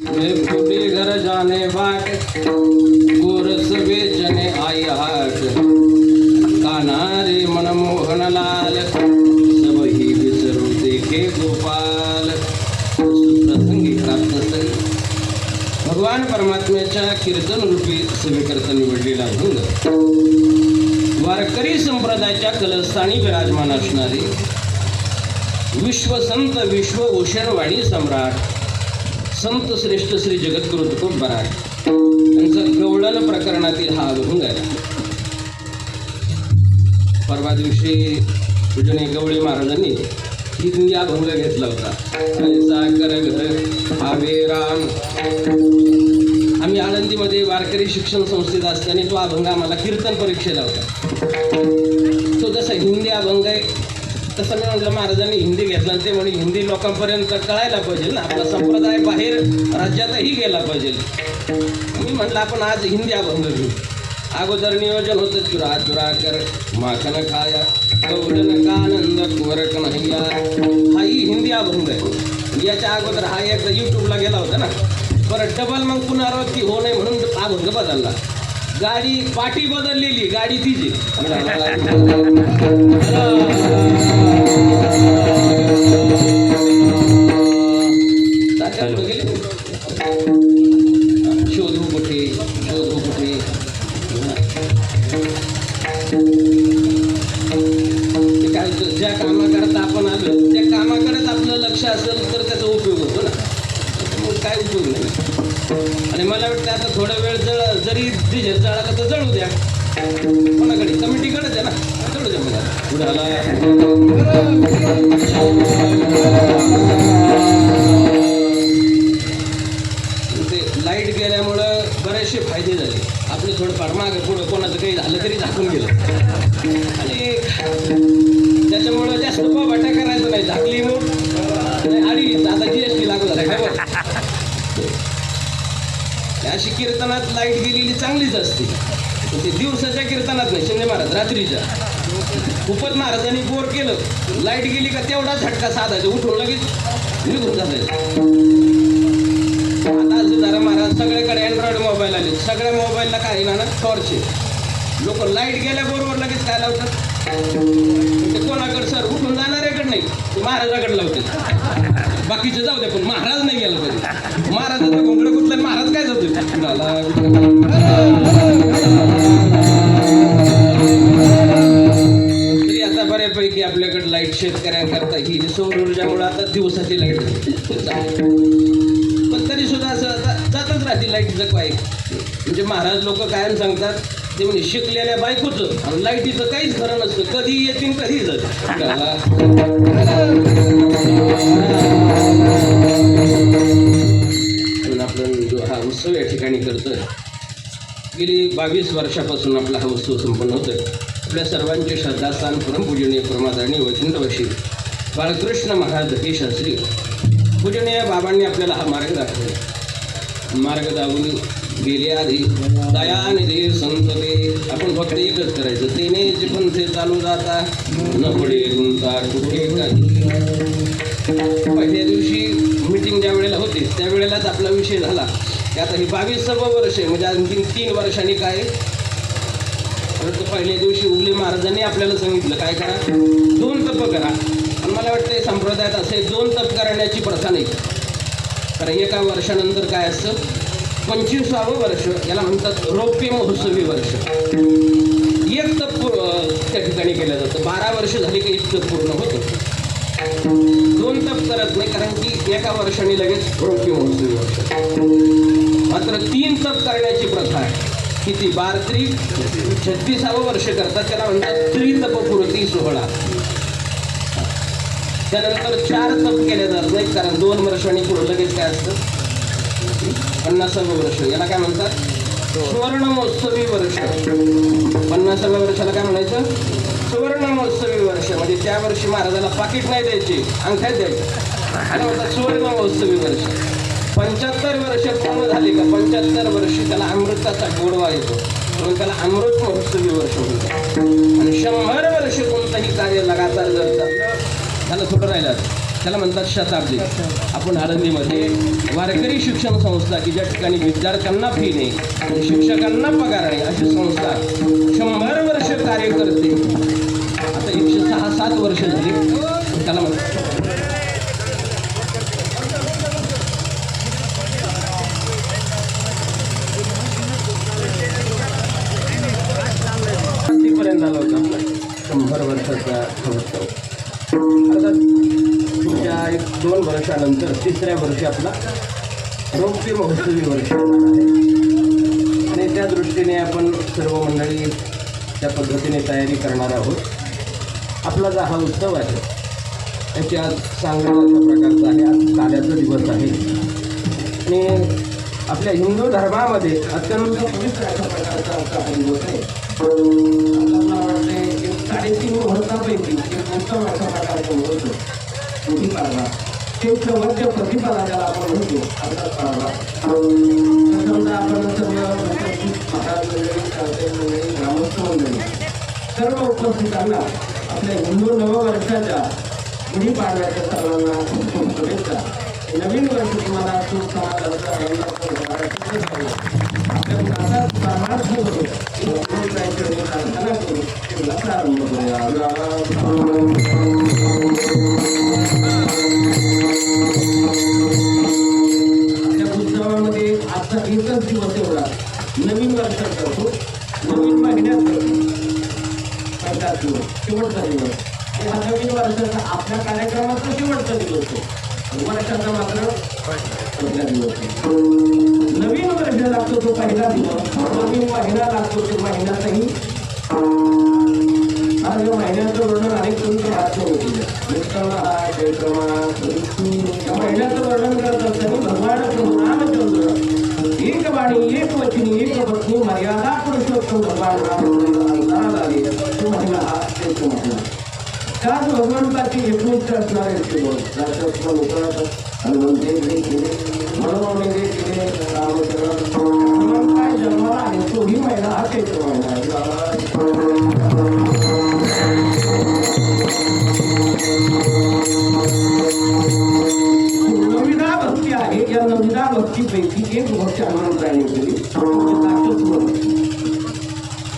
मैं घर जाने बाट गोरस बेचने आई हाट कान्हा रे मनमोहन लाल सब ही विसरू देखे गोपाल प्रसंगी कात्तसई भगवान परमात्म्याच्या कीर्तन रूपी सेवेकरता निवडलेला भंग वारकरी संप्रदायाच्या कलस्थानी विराजमान असणारे विश्वसंत विश्वभूषणवाणी सम्राट संत श्रेष्ठ श्री जगद्गुरु तुकोबराय यांचं गवळण प्रकरणातील हा अभंग आहे. परवा दिवशी पूजनीय गवळी महाराजांनी हिंदी अभंग घेतला होता. कर घर हावे राम. आम्ही आळंदीमध्ये वारकरी शिक्षण संस्थेत असताना तो अभंग आम्हाला कीर्तन परीक्षेला होता. तो जसा हिंदी अभंग आहे तसं मी म्हटलं महाराजांनी हिंदी घेतला ते म्हणजे हिंदी लोकांपर्यंत कळायला पाहिजे ना, आपला संप्रदाय बाहेर राज्यातही गेला पाहिजे. मी म्हटलं आपण आज हिंदी अभंग घेऊ. अगोदर नियोजन होतं चुरा कर माखन खाया कवडन कानंद कुवरक नह्या. हाही हिंदी अभंग आहे. याच्या अगोदर हा एकदा यूट्यूबला गेला होता ना, परत डबल मग पुनरावृत्ती होऊ नये म्हणून अभंग बदलला. गाडी पाठी बदललेली, गाडी तिची. शोधू कुठे शोधू कुठे. काय ज्या कामाकरता आपण आलो त्या कामाकडेच आपलं लक्ष असेल तर त्याचा उपयोग होतो ना, मग काय उपयोग नाही. आणि मला वाटतं आता थोडा वेळ जरी डिझेल जळाला तर जळू द्या. कोणाकडे कमिटीकडेच आहे ना, जळू द्या. मला उडाला ते लाईट गेल्यामुळं बरेचसे फायदे झाले. आपलं थोडंफार मागे पुढं कोणाचं काही झालं तरी झाकून गेलं. आणि त्याच्यामुळं जास्त बाटा करायचं नाही. झाकली मग अडीच आता GST लागू झाला काय बघ. अशी कीर्तनात लाईट गेलेली चांगलीच असते. ते दिवसाच्या कीर्तनात नाही, शिंदे महाराज रात्रीच्या. खूपच महाराजांनी बोर केलं, लाईट गेली का तेवढा झटका साधायचा, उठून लगेच निघून जायचं. आता असं जरा महाराज सगळ्याकडे अँड्रॉइड मोबाईल आले, सगळ्या मोबाईलला काय ना टॉर्च आहे. लोक लाईट गेल्याबरोबर लगेच काय लावतात, ते कोणाकडे सर उठून जाणाऱ्याकडे नाही, ते महाराजाकडे लावतात. बाकीचे जाऊ दे पण महाराज नाही गेला पाहिजे. महाराजाचं घोंगडं कुठलं महाराज काय जातो. तरी आता बऱ्यापैकी आपल्याकडे लाईट शेतकऱ्यांकरता ही सौर ऊर्जामुळे आता दिवसाची लाईट, पण तरी सुद्धा असं जातच राहते लाईट जगवाय. म्हणजे महाराज लोक कायम सांगतात ते म्हणजे शिकलेल्या बायकोचं आणि लाईटीचं काहीच खरं नसतं, कधी येतील कधी जात. आपण जो हा उत्सव या ठिकाणी करतोय, गेली 22 वर्षापासून आपला हा उत्सव संपन्न होतोय. आपल्या सर्वांचे श्रद्धास्थान परमपूजनीय परमादरणीय वैकुंठवासी बाळकृष्ण महाराज हे शास्त्री पूजनीय बाबांनी आपल्याला हा मार्ग दाखवला. मार्ग दावून गेले आधी दयानिधी संतते. आपण फक्त एकच करायचं, तेनेच पंथे चालू जाता न पडे गुंता कुठे काही. पहिल्या दिवशी मीटिंग ज्या वेळेला होती त्यावेळेलाच आपला विषय झाला की आता ही 22वं वर्ष आहे, म्हणजे आणखी 3 वर्षांनी काय. परंतु पहिल्या दिवशी उगले महाराजांनी आपल्याला सांगितलं काय करा, 2 तप करा. आणि मला वाटतं संप्रदायात असे 2 तप करण्याची प्रथा नाही. कारण एका वर्षानंतर काय असतं, 25वं वर्ष, याला म्हणतात रौप्य महोत्सवी वर्ष. 1 तप त्या ठिकाणी केलं जातं. 12 वर्ष झाली की 1 तप पूर्ण होतं. 2 तप करत नाही, कारण की एका वर्षाने लगेच रौप्य महोत्सवी वर्ष. मात्र 3 तप करण्याची प्रथा आहे. किती 12 36वं वर्ष करतात, त्याला म्हणतात त्रितपपूर्ती सोहळा. त्यानंतर 4 तप केले जात नाही, कारण 2 वर्षांनी पुढं लगेच काय असतं 50वं वर्ष, याला काय म्हणतात सुवर्ण महोत्सवी वर्ष. 50व्या वर्षाला काय म्हणायचं, सुवर्ण महोत्सवी वर्ष. म्हणजे त्या वर्षी महाराजाला पाकिट नाही द्यायचे, अंगठ्यात द्यायचे, आणि म्हणतात सुवर्ण महोत्सवी वर्ष. 75 वर्ष पूर्ण झाली का 75 वर्षी त्याला अमृताचा गोडवा येतो, म्हणून त्याला अमृत महोत्सवी वर्ष म्हणतात. आणि 100 वर्ष कोणतंही कार्य लगातार जर चाललं, त्याला थोडं राहिलं त्याला म्हणतात शताब्दी. आपण आळंदीमध्ये वारकरी शिक्षण संस्था की ज्या ठिकाणी विद्यार्थ्यांना फी नाही आणि शिक्षकांना पगार नाही अशी संस्था 100 वर्ष कार्य करते. आता 106-7 वर्ष झाली त्याला पर्यंत आला होता आपला 100 वर्षाचा महोत्सव. आता पुढच्या 1-2 वर्षानंतर 3ऱ्या वर्षी आपला रौप्य महोत्सवी वर्ष येणार आहे आणि त्या दृष्टीने आपण सर्व मंडळी त्या पद्धतीने तयारी करणार आहोत. आपला जो हा उत्सव आहे त्याची आज सांगण्याचा प्रकारचा आहे. आज काल्याचा दिवस आहे आणि आपल्या हिंदू धर्मामध्ये अत्यंत पवित्र अशा प्रकारचा असा हा दिवस आहे. मला वाटते 3.5 मुहूर्तापैकी एक उत्तम अशा प्रकारचं मुहूर्त गुढीपाडवा ते शेवटच्या प्रतिपदा ज्याला आपण म्हणतो अर्थात पाडवा. समजा आपण सर्व महाराज मंडळी चालते मंडळी ग्रामस्थ मंडळी सर्व उपस्थितांना आपल्या हिंदू नववर्षाच्या गुढीपाडव्याच्या सर्वांना खूप शुभेच्छा. नवीन वर्ष तुम्हाला सुख समाधानाचा आनंदाचा आपल्या नातात परमार्थ करू प्रार्थना करू त्याला प्रारंभ करूया. त्या उत्सवामध्ये आजचा एकच दिवस एवढा नवीन वर्षात करतो, नवीन महिन्यात करतो. पहिला दिवस शेवटचा दिवस हा नवीन वर्षाचा आपल्या कार्यक्रमाचा शेवटचा दिवस आहे. वर्षाचा मात्र पहिला दिवस आहे. नवीन वर्ष लागतो तो पहिला दिवस, नवीन महिना लागतो तो महिन्यातही. आज या महिन्याचं वर्णन अनेक तुमचे वाचन होतील. या महिन्याचं वर्णन करत असताना भगवान प्रभू रामचंद्र एक वाणी एक वचनी एक पत्नी मर्यादा पुरुषोत्तम भगवान राम आले तो महिना हा चैत्र महिना. त्याच भगवंताची एकनिष्ठ असणारे काय जन्माला आहे तोही महिना हा चैत्र महिना नविदा भक्ती आहे. या नविदा भक्तीपैकी एक भक्ती हनुमंतरायाने केली.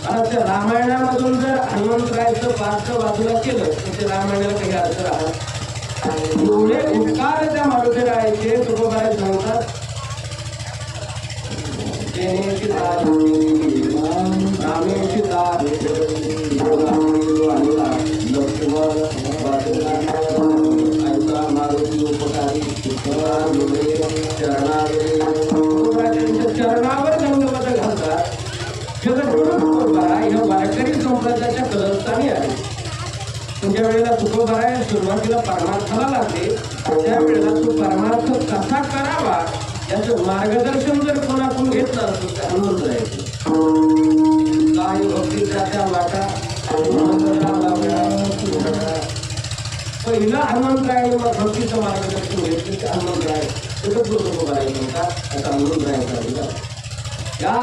आता त्या रामायणामधून जर हनुमंतरायाचं पार्थ बाजूला केलं तर ते रामायणाला काही अर्थ राहत. एवढे उपकार त्या मारुतीरायाचे तुकोबाराय सांगतात. रामेची दार मारुती उपकारी चरणावर दंडवत घालतात. ह्या वारकरी संप्रदायाच्या कलस्थानी आहे. ज्या वेळेला तुकोबाराय सुरुवातीला परमार्थाला लागले त्यावेळेला तो परमार्थ कसा करावा याचं मार्गदर्शन जर कोणाकडून घेतलं असतं तर हनुमंतरायाचं. काय भक्तीचा त्या वाटा पहिला हनुमंतरायाने मग भक्तीचं मार्गदर्शन घेतलं ते हनुमंतराय तुकोबाराय म्हणतात. आता हनुमंतरायाचा या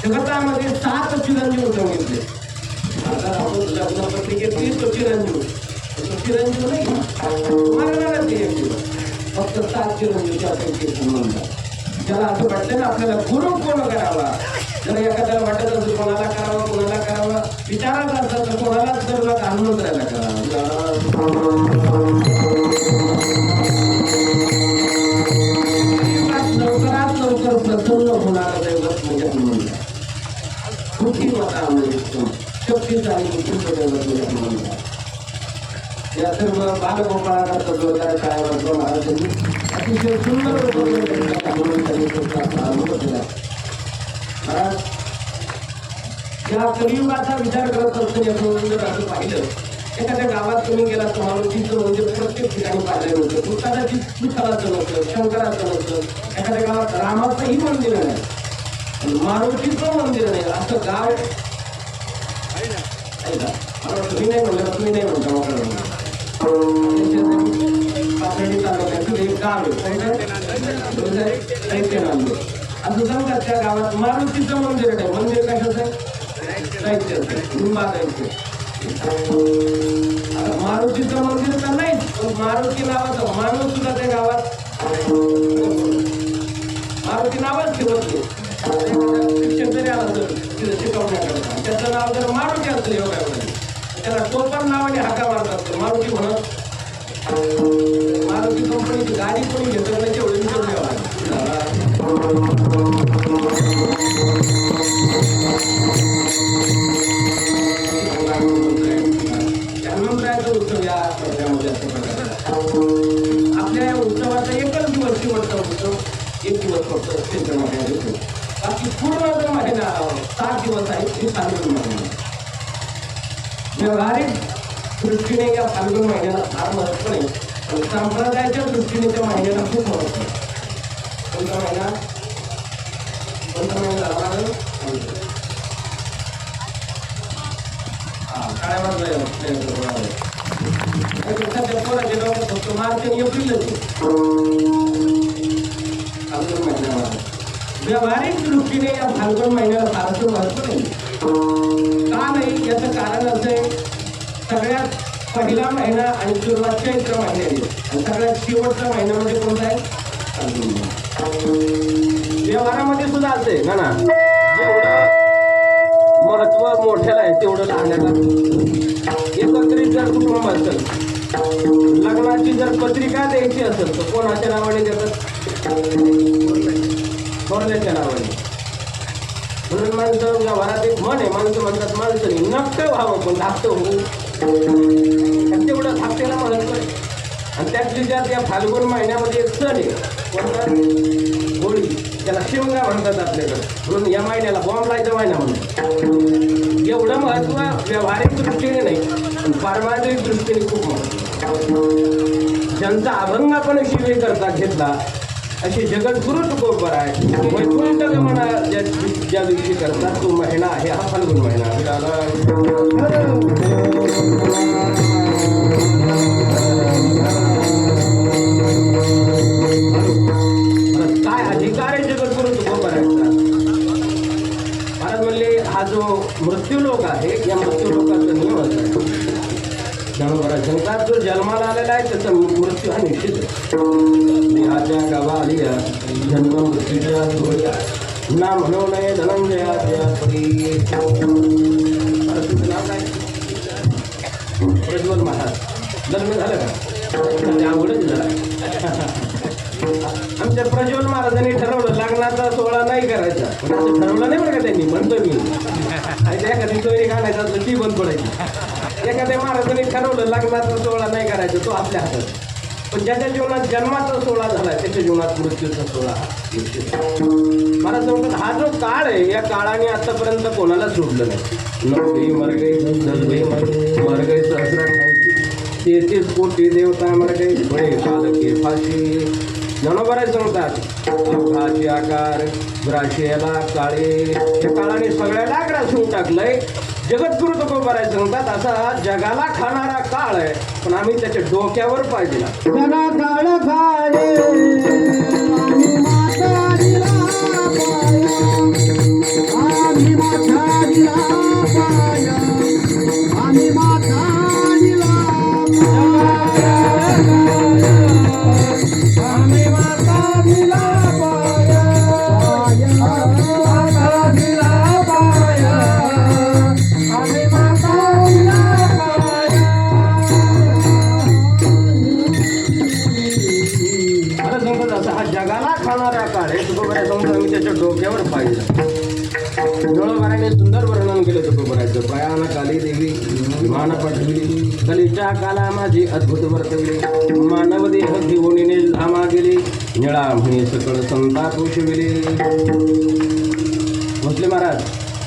जगतामध्ये 7 चिरंजीव सांगितले. आता आपण लग्नपत्रिकेत तो चिरंजीव नाही मरणारा चिरंजीव फक्त 7 चिरंजीवच्या पैकी म्हणतात. ज्याला असं वाटतं ना आपल्याला गुरु कोण करावा, जर एखाद्याला वाटत असेल कोणाला करावा विचारायचं असतं तर कोणालाच सर्व हनुमंतरायाला करावा. लवकर प्रसन्न होणारा दैवत म्हणजे हनुमंतराय. बुद्धिमत्ता शक्तीशाली दैवत म्हणजे हनुमंतराय. या सर्व बालगोपाळाला तत्वज्ञान शाळेवर महाराजांनी अतिशय सुंदर प्रारंभ केला. महाराज या कलियुगाचा विचार करत असताना जर असं पाहिलं एखाद्या गावात तुम्ही गेला तर मारुतीचं म्हणजे प्रत्येक ठिकाणी पाहिलं नव्हतं. कदाचित विठ्ठलाचं नव्हतं, शंकराचं नव्हतं. एखाद्या गावात रामाचंही मंदिर नाही, मारुतीचं मंदिर नाही असं गाव तुम्ही नाही म्हणलं. तुम्ही नाही म्हणता मोकळं पाथर्डी तालुक्यातील एक गाव आहे असं सांगतात. त्या गावात मारुतीचं मंदिर नाही. मंदिर कशाचं जायचं लिंबाचं. मारुतीचं मंदिर तर नाहीच पण मारुती नावाचं माणूस सुद्धा त्या गावात मारुती नावच ठेवत नाही. शिक्षण जरी आलं तर तिथं शिकवण्याकरता त्याचं नाव जर मारुती असलं योगामध्ये त्याला तो पण नावाने हाका मारत असतो मारुती म्हणत. मारुती कंपनीची गाडी कोणी घेतलं नाही तेवढं हनुमंतरायाचा उत्सव या राज्यामध्ये असं प्रकार. आपल्या या उत्सवाचा एकच दिवस शेवटचा उत्सव 1 दिवस फक्त चैत्र महिन्यात येतो. बाकी पूर्ण जो महिना 7 दिवस आहेत हे फाल्गुन महिना. व्यावहारिक दृष्टीने या फाल्गुन महिन्याला फार महत्त्व नाही पण संप्रदायाच्या दृष्टीने त्या महिन्याला खूप महत्त्व आहे. कोणता महिना फक्त मार्च आणि एप्रिलच फाल्गुन महिन्याला. व्यावहारिक दृष्टीने या फाल्गुन महिन्याला फारसं महत्त्व नाही. का नाही याचं कारण असं आहे सगळ्यात पहिला महिना आणि सुरुवात चैत्र महिन्याने आणि सगळ्यात शेवटचा महिना म्हणजे कोणता आहे फाल्गुन महिना. व्यवहारामध्ये सुद्धा असते ना जेवढं महत्व मोठ्याला आहे तेवढं लहानाला. एकत्रित जर कुटुंब असेल लग्नाची जर पत्रिका द्यायची असेल तर कोणाच्या नावाने देतात थोरल्याच्या नावाने. म्हणून माणसं व्यवहारात एक मन आहे माणसं म्हणतात माणसाने नकटं व्हावं पण धाकटं होऊ तेवढं धाकटेला महत्व आहे. आणि त्यातली ज्यात या फाल्गुन महिन्यामध्ये एक सण आहे कोणता होळी त्याला शिमगा म्हणतात आपल्याकडं. म्हणून या महिन्याला बॉम्ब लायचा महिना म्हणतात. एवढं महत्त्व व्यावहारिक दृष्टीने नाही पण पारमार्थिक दृष्टीने खूप महत्त्व. ज्यांचा अभंग आपण शिवे करता घेतला अशी जगद्गुरु तुकोबर आहे वैकुंठ गमना ज्या दिवशी करतात तो महिना आहे हा फाल्गुन महिना. काय अधिकार आहे जगद्गुरु तुकोबरांचा. महाराज म्हणले हा जो मृत्यूलोक आहे या मृत्यूलोकाचा नियम आहे. जगतात जो जन्माला आलेला आहे त्याचा मृत्यू हा निश्चित आहे. देहाच्या गावा आलिया जन्म मृत्यूच्या जोड्या ना म्हणू नये धनंजयाच्या परी. तुझं नाव काय प्रज्वल महाराज. लग्न झालं का आवडच झाला. आमच्या प्रज्वल महाराजांनी ठरवलं लग्नाचा सोहळा नाही करायचा पण असं ठरवलं नाही बरं का त्यांनी म्हणतो मी एखादी सोयरी घालायचा असलं ती बंद पडायची. एखाद्या महाराजांनी ठरवलं लग्नाचा सोहळा नाही करायचा तो आपल्या हातात. पण ज्याच्या जीवनात जन्माचा सोहळा झाला त्याच्या जीवनात मृत्यूचा सोहळा. महाराज म्हणतात हा जो काळ आहे या काळाने आतापर्यंत कोणाला सोडलं नाही. नवरी मरगे 33 कोटी देवता मरगे बळे पालके फाशी. ज्ञानोबा सांगतात मुखाचे आकार ग्राशियाला काळे. त्या काळाने सगळ्याला ग्रासून टाकलंय. जगद्गुरु तुकोबराय सांगतात असा जगाला खाणारा काळ आहे पण आम्ही त्याच्या डोक्यावर पाहिजे जगा काळ काळे आम्ही त्याच्या डोक्यावर पाहिजे. ज्ञानोबाराने सुंदर वर्णन केलं तुकोबरायचं. प्रयाण काली देवी मान पटविली कलीच्या काला माझी अद्भुत वर्तविली. मानव देह घेऊन धामा गेली निळा म्हणे सकळ संताप उशविले. भोसले महाराज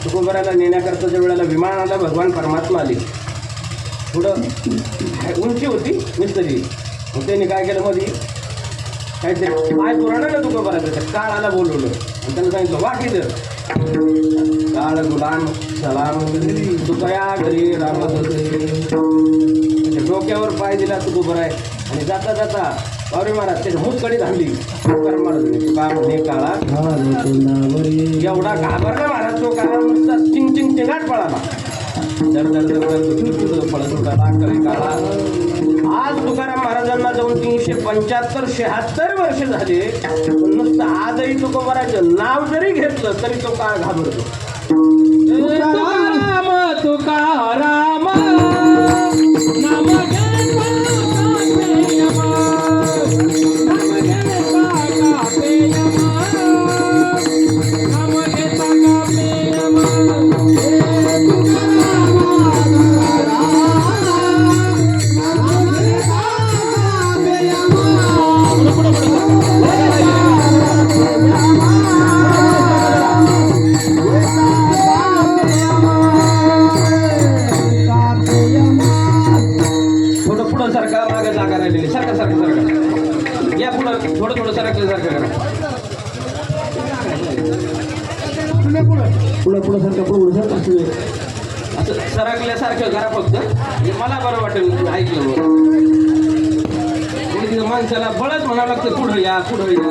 तुकोबरायला नेण्याकरताच्या वेळेला विमानाला भगवान परमात्मा आली. थोडं उंची होती मिस्त्री मग त्यांनी काय केलं मध्ये काहीतरी पाय पुराणाला तुकोबरायचं काळाला बोलवलं आणि त्यांना सांगितलं वाटी दर काळ गुलाम सलाम तुकया घरी रामत डोक्यावर पाय दिला तुकोबराय आणि जाता जाता बावरी महाराज त्याच्या मुतकडी थांबली. तुका म्हणे काळा एवढा घाबरला महाराज तो काळा नुसता चिंग चिंग चिंगाट पळाला. दर दर दर दर पळत होता काळा आज तुकाराम महाराजांना जाऊन 375-76 वर्ष झाले, पण नुसतं आजही तुकोबाराचं नाव जरी घेतलं तरी तो काळ घाबरतो. तुकाराम तुकाराम नाम घेता कापे यमा, नाम घेता कापे यमा, नाम घेता कापे यमा. थोडं पुढं सारखा मागे जागा राहिलेली, सारखं सारखं सारखं या पुढं, थोडं थोडं सारखं सारखं करा. पुढं पुढं सारखं पुढं सारखं असं सरकल्यासारखं करा फक्त. मला बरं वाटेल तुम्ही ऐकलं मग. माणसाला बळच म्हणावं लागतं पुढं या पुढं या.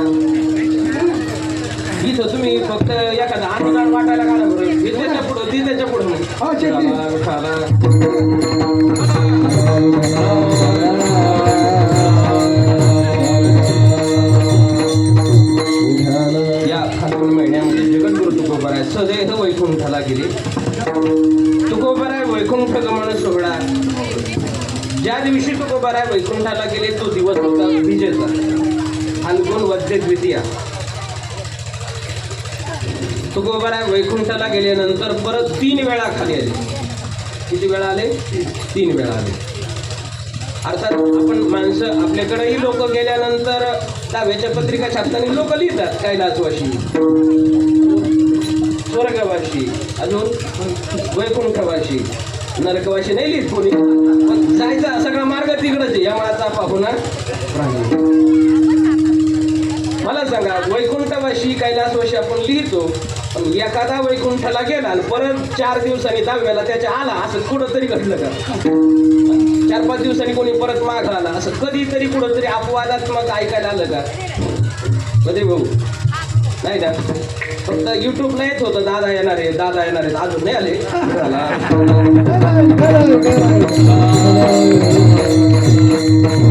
इथं तुम्ही फक्त एखादा अनुदान वाटायला काढा बरं, हे त्याच्या पुढं ती त्याच्या पुढं या फाल्गुन महिन्यामध्ये जगद्गुरु तुकोबाराय सदैव वैकुंठाला गेले. तुकोबाराय वैकुंठ गमन सोहळा ज्या दिवशी तुकोबाराय वैकुंठाला गेले तो दिवस होता विजेचा, फाल्गुन वद्य द्वितीया. तुकोबाराय वैकुंठाला गेल्यानंतर परत 3 वेळा खाली आले. किती वेळा आले? 3 वेळा आले. अर्थात आपण माणसं आपल्याकडेही लोक गेल्यानंतर दहाव्याच्या पत्रिका छापताना लोक लिहितात कैलासवाशी, स्वर्गवाशी, अजून वैकुंठवाशी, नरकवाशी नाही लिहित कोणी. पण जायचा सगळा मार्ग तिकडच आहे, यमाचा पाहुणा प्राणी. मला सांगा, वैकुंठवाशी कैलासवाशी आपण लिहितो, पण एखादा वैकुंठाला गेला आणि परत 4 दिवसांनी 10व्याला त्याच्या आला, असं कुठंतरी घडलं का? 4-5 दिवसांनी कोणी परत माग आला, असं कधीतरी कुठंतरी अपवादात्मक ऐकायला आलं का? कधी भाऊ नाही ना. फक्त युट्यूबला येत होतं दादा येणार आहे, दादा येणार आहे, अजून नाही आले.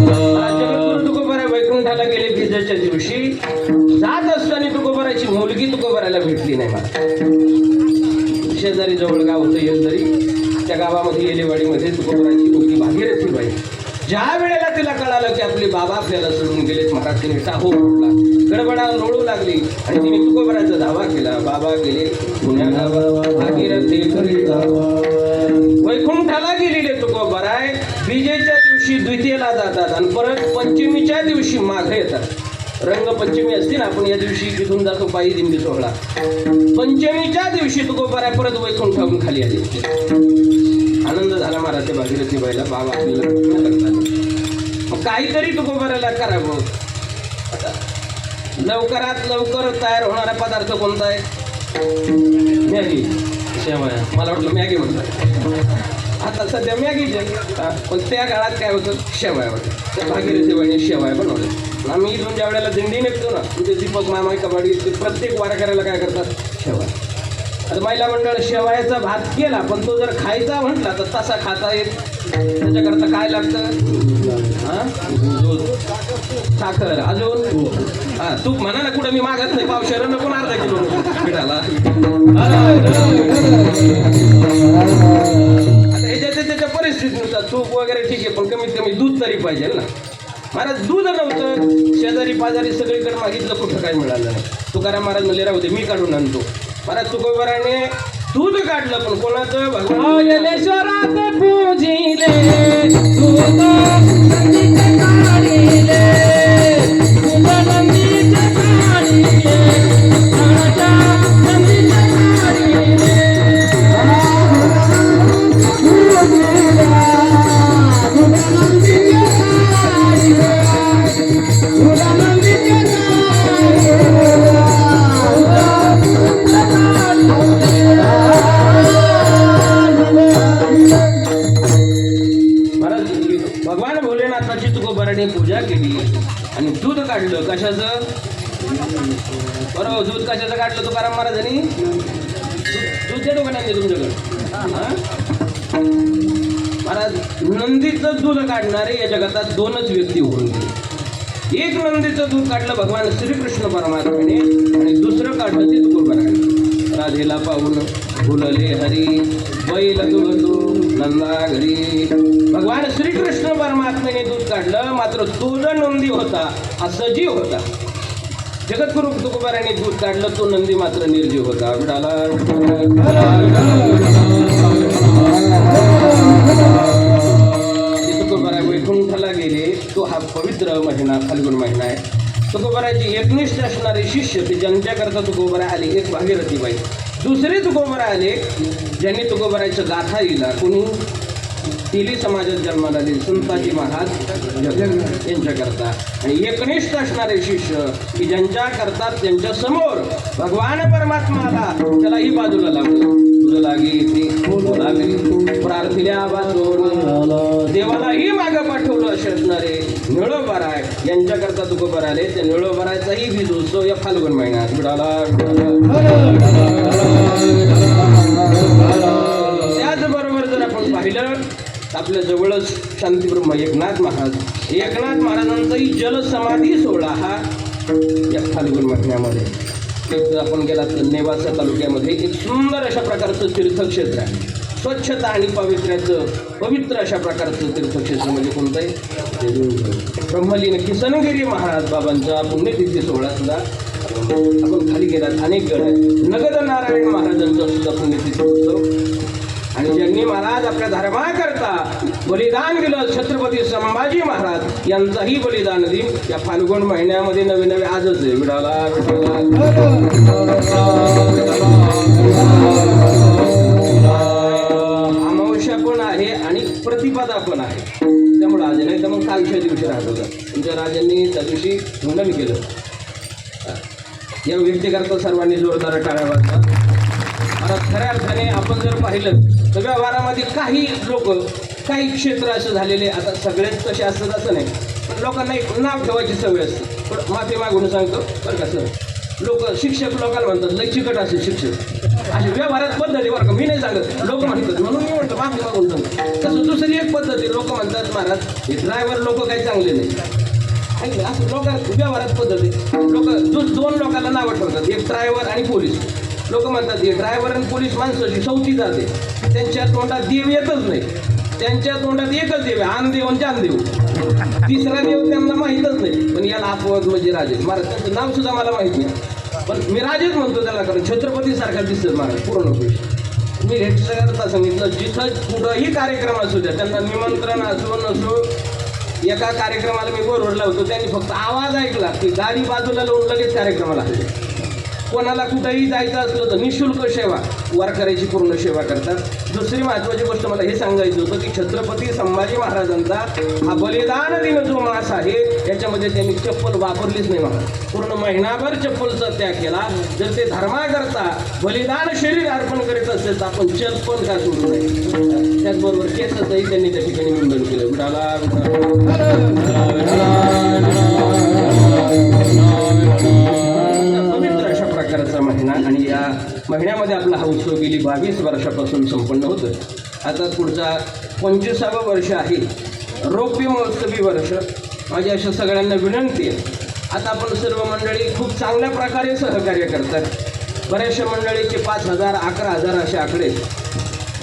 जगद्गुरु तुकोबाराय वैकुंठाला गेले विजेच्या दिवशी. जात असताना तुकोबारायची मुलगी तुकोबारायला भेटली नाही मला. शेजारी जवळ गाव होतं येलदरी, त्या गावामध्ये येलेवाडीमध्ये तुकोबारायची मुलगी भागीरथी बाई. ज्या वेळेला तिला कळालं की आपले बाबा आपल्याला सोडून गेलेत, महाराज तिने टाहो म्हटला, गडबडा लोळू लागली आणि तिने तुकोबारायचा धावा केला. बाबा गेले पुण्या गावा, भागीरथी घरी जावा. वैकुंठाला गेलेले तुकोबाराय विजेच्या दिवशी द्वितीयेला जातात आणि परत पंचमीच्या दिवशी माघ येतात. रंगपंचमी असते ना, आपण या दिवशी तिथून जातो पायी दिंडी सोहळा. पंचमीच्या दिवशी तुकोबाराय परत वैकुंठाहून खाली आले. आनंद झाला महाराज त्या भागीरथी बाईला. बाबा आपल्याला मग काहीतरी तुकोबारायला करावं. आता लवकरात लवकर तयार होणारा पदार्थ कोणता आहे? मॅगी, शेवया. मला वाटलं मॅगी म्हणतात, आता सध्या मॅगीचे. पण त्या काळात काय होतं? शेवया होतं. त्या भागीरथी बाईने शेवया बनवल्या. आम्ही इथून ज्या वेळेला दिंडी निघतो ना, म्हणजे दीपक मामा कबाडी ते प्रत्येक वारकऱ्याला काय करतात? शेवया. आता महिला मंडळ शेवयाचा भात केला, पण तो जर खायचा म्हटला तर तसा खाता येत. त्याच्याकरता काय लागतं? दूध, साखर, अजून तूप म्हणा ना. कुठं मी मागत नाही, पावशेर नको, अर्धा किलो पिठाला. आता ह्याच्या त्याच्या परिस्थितीनुसार तूप वगैरे ठीक आहे, पण कमीत कमी दूध तरी पाहिजे ना. महाराज दूध नव्हतं, शेजारी पाजारी सगळीकडे मागितलं, कुठं काय मिळालं नाही. तुकाराम महाराज म्हणले राहू दे, मी काढून आणतो. महाराज तुकोबाराने दूध काढलं, पण कोणाचं? भगवानेश्वरात पूजिले दूध नंदीचे काढिले, दूध नंदीचे काढिले, घराच्या नंदीचे काढिले. भगवान भोलेनाथाची तुकोबाराने पूजा केली आणि दूध काढलं. कशाचं? बरोबर, दूध कशाचं काढलं तुकाराम महाराजांनी? दूध देतो का नाही तुमच्याकडे? महाराज नंदीचं दूध काढणारे या जगातात दोनच व्यक्ती होऊन गेले. एक नंदीचं दूध काढलं भगवान श्रीकृष्ण परमात्म्याने आणि दुसरं काढलं ते तुकोबाराने. राधेला पाहून फुलले हरी बैल तुझो नंदा घरी. भगवान श्रीकृष्ण परमात्म्याने दूध काढलं, मात्र तो जो नंदी होता हा सजीव होता. जगद्गुरु तुकोबाराने दूध काढलं, तो नंदी मात्र निर्जीव होता. विडाला तुकोबारा वैकुंठाला गेले. तो हा पवित्र महिना फाल्गुन महिना आहे. तुकोबाराची एकनिष्ठ असणारे शिष्य ते ज्यांच्याकरता तुकोबारा आले, एक भागीरथीबाई. दुसरे तुकोबारा आले ज्यांनी तुकोबाराचं गाथा लिहिला. कोणी? तिली समाजात जन्माला आले संताजी महाराज यांच्याकरता. आणि एकनिष्ठ असणारे शिष्य की ज्यांच्या करतात त्यांच्या समोर भगवान परमात्मा आला, त्यालाही बाजूला लावलं. तुझं लागे ते लागली प्रार्थील्या वाचून देवालाही मागं पाठवलं असे असणारे निळोबाराय यांच्याकरता तुकोबारा आले. त्या निळोबारायचाही बीज उत्सव या फाल्गुन महिन्यात. त्याचबरोबर जर आपण पाहिलं आपल्या जवळच शांतीब्रह्म एकनाथ महाराजांचाही जलसमाधी सोहळा हा या फाल्गुन महिन्यामध्ये. एक आपण गेला तर नेवासा तालुक्यामध्ये एक सुंदर अशा प्रकारचं तीर्थक्षेत्र आहे. स्वच्छता आणि पवित्र अशा प्रकारचं तीर्थक्षेत्र म्हणजे कोणतं आहे? ब्रह्मलीन किसनगिरी महाराज बाबांचा पुण्यतिथी सोहळा सुद्धा आपण खाली गेलात. अनेक गड आहेत. नगद नारायण महाराजांचा सुद्धा पुण्यतिथी उत्सव. आणि ज्यांनी महाराज आपल्या धर्माकरता बलिदान दिलं छत्रपती संभाजी महाराज यांचाही बलिदान दिन या फाल्गुन महिन्यामध्ये नवे नवे आजच आहे. विडाला अमावस्या पण आहे आणि प्रतिपदा पण आहे. त्यामुळे आज नाही तर मग कालच्या दिवशी राहत होता. तुमच्या राजांनी त्या दिवशी मुंडन केलं. या व्यक्तीकरता सर्वांनी जोरदार टाळ्या वाजतात. आता खऱ्या अर्थाने आपण जर पाहिलं तर व्यवहारामध्ये काही लोक काही क्षेत्र असं झालेले, आता सगळेच तसे असतात असं नाही, पण लोकांना एक नाव ठेवायची सवय असते. पण माफी मागून सांगतो बरं का सर, लोक शिक्षक लोकांना म्हणतात लय चिकट असे शिक्षक, असे व्यवहारात पद्धती बरं का, मी नाही सांगत, लोक म्हणतात म्हणून मी म्हणतो माफी मागून सांगतो. तसं दुसरी एक पद्धती लोक म्हणतात महाराज हे ड्रायव्हर लोक काही चांगले नाही. असं लोक व्यवहारात पद्धती लोक दोन लोकांना नावं ठेवतात, एक ड्रायव्हर आणि पोलीस. लोक म्हणतात हे ड्रायव्हर आणि पोलीस माणसाची सवती जाते, त्यांच्या तोंडात देव येतच नाही, त्यांच्या तोंडात एकच देव आहे, आनदेव आणि जानदेव. तिसरा देव त्यांना माहीतच नाही. पण याला अपवाद म्हणजे राजेश महाराज, त्यांचं नाव सुद्धा मला माहीत नाही, पण मी राजेच म्हणतो त्याला, कारण छत्रपती सारखा दिसत महाराज पूर्ण पैसे. मी हे सगळ्यांना सांगितलं जिथं कुठंही कार्यक्रम असू द्या, त्यांना निमंत्रण असो नसो, एका कार्यक्रमाला मी बोरवडला होतो, त्यांनी फक्त आवाज ऐकला की गाडी बाजूला लावून लगेच कार्यक्रमाला हवे. कोणाला कुठेही जायचं असलं तर निःशुल्क सेवा वारकऱ्याची पूर्ण सेवा करतात. दुसरी महत्त्वाची गोष्ट मला हे सांगायचं होतं की छत्रपती संभाजी महाराजांचा हा बलिदान दिन जो मास आहे याच्यामध्ये त्यांनी चप्पल वापरलीच नाही महाराज. पूर्ण महिनाभर चप्पलचा त्याग केला. जर ते धर्माकरता बलिदान शरीर अर्पण करीत असेल तर आपण चप्पल का सोडू नये. त्याचबरोबर केसाचंही त्यांनी त्या ठिकाणी मुंडन केलं. विडाला पवित्र अशा प्रकारचा महिना, आणि या महिन्यामध्ये आपला हा उत्सव गेली 22 वर्षापासून संपन्न होतं. आता पुढचा 25वं वर्ष आहे, रौप्य महोत्सवी वर्ष. माझी अशा सगळ्यांना विनंती आहे, आता आपण सर्व मंडळी खूप चांगल्या प्रकारे सहकार्य करतात. बऱ्याचशा मंडळीचे 5,000 11,000 असे आकडे,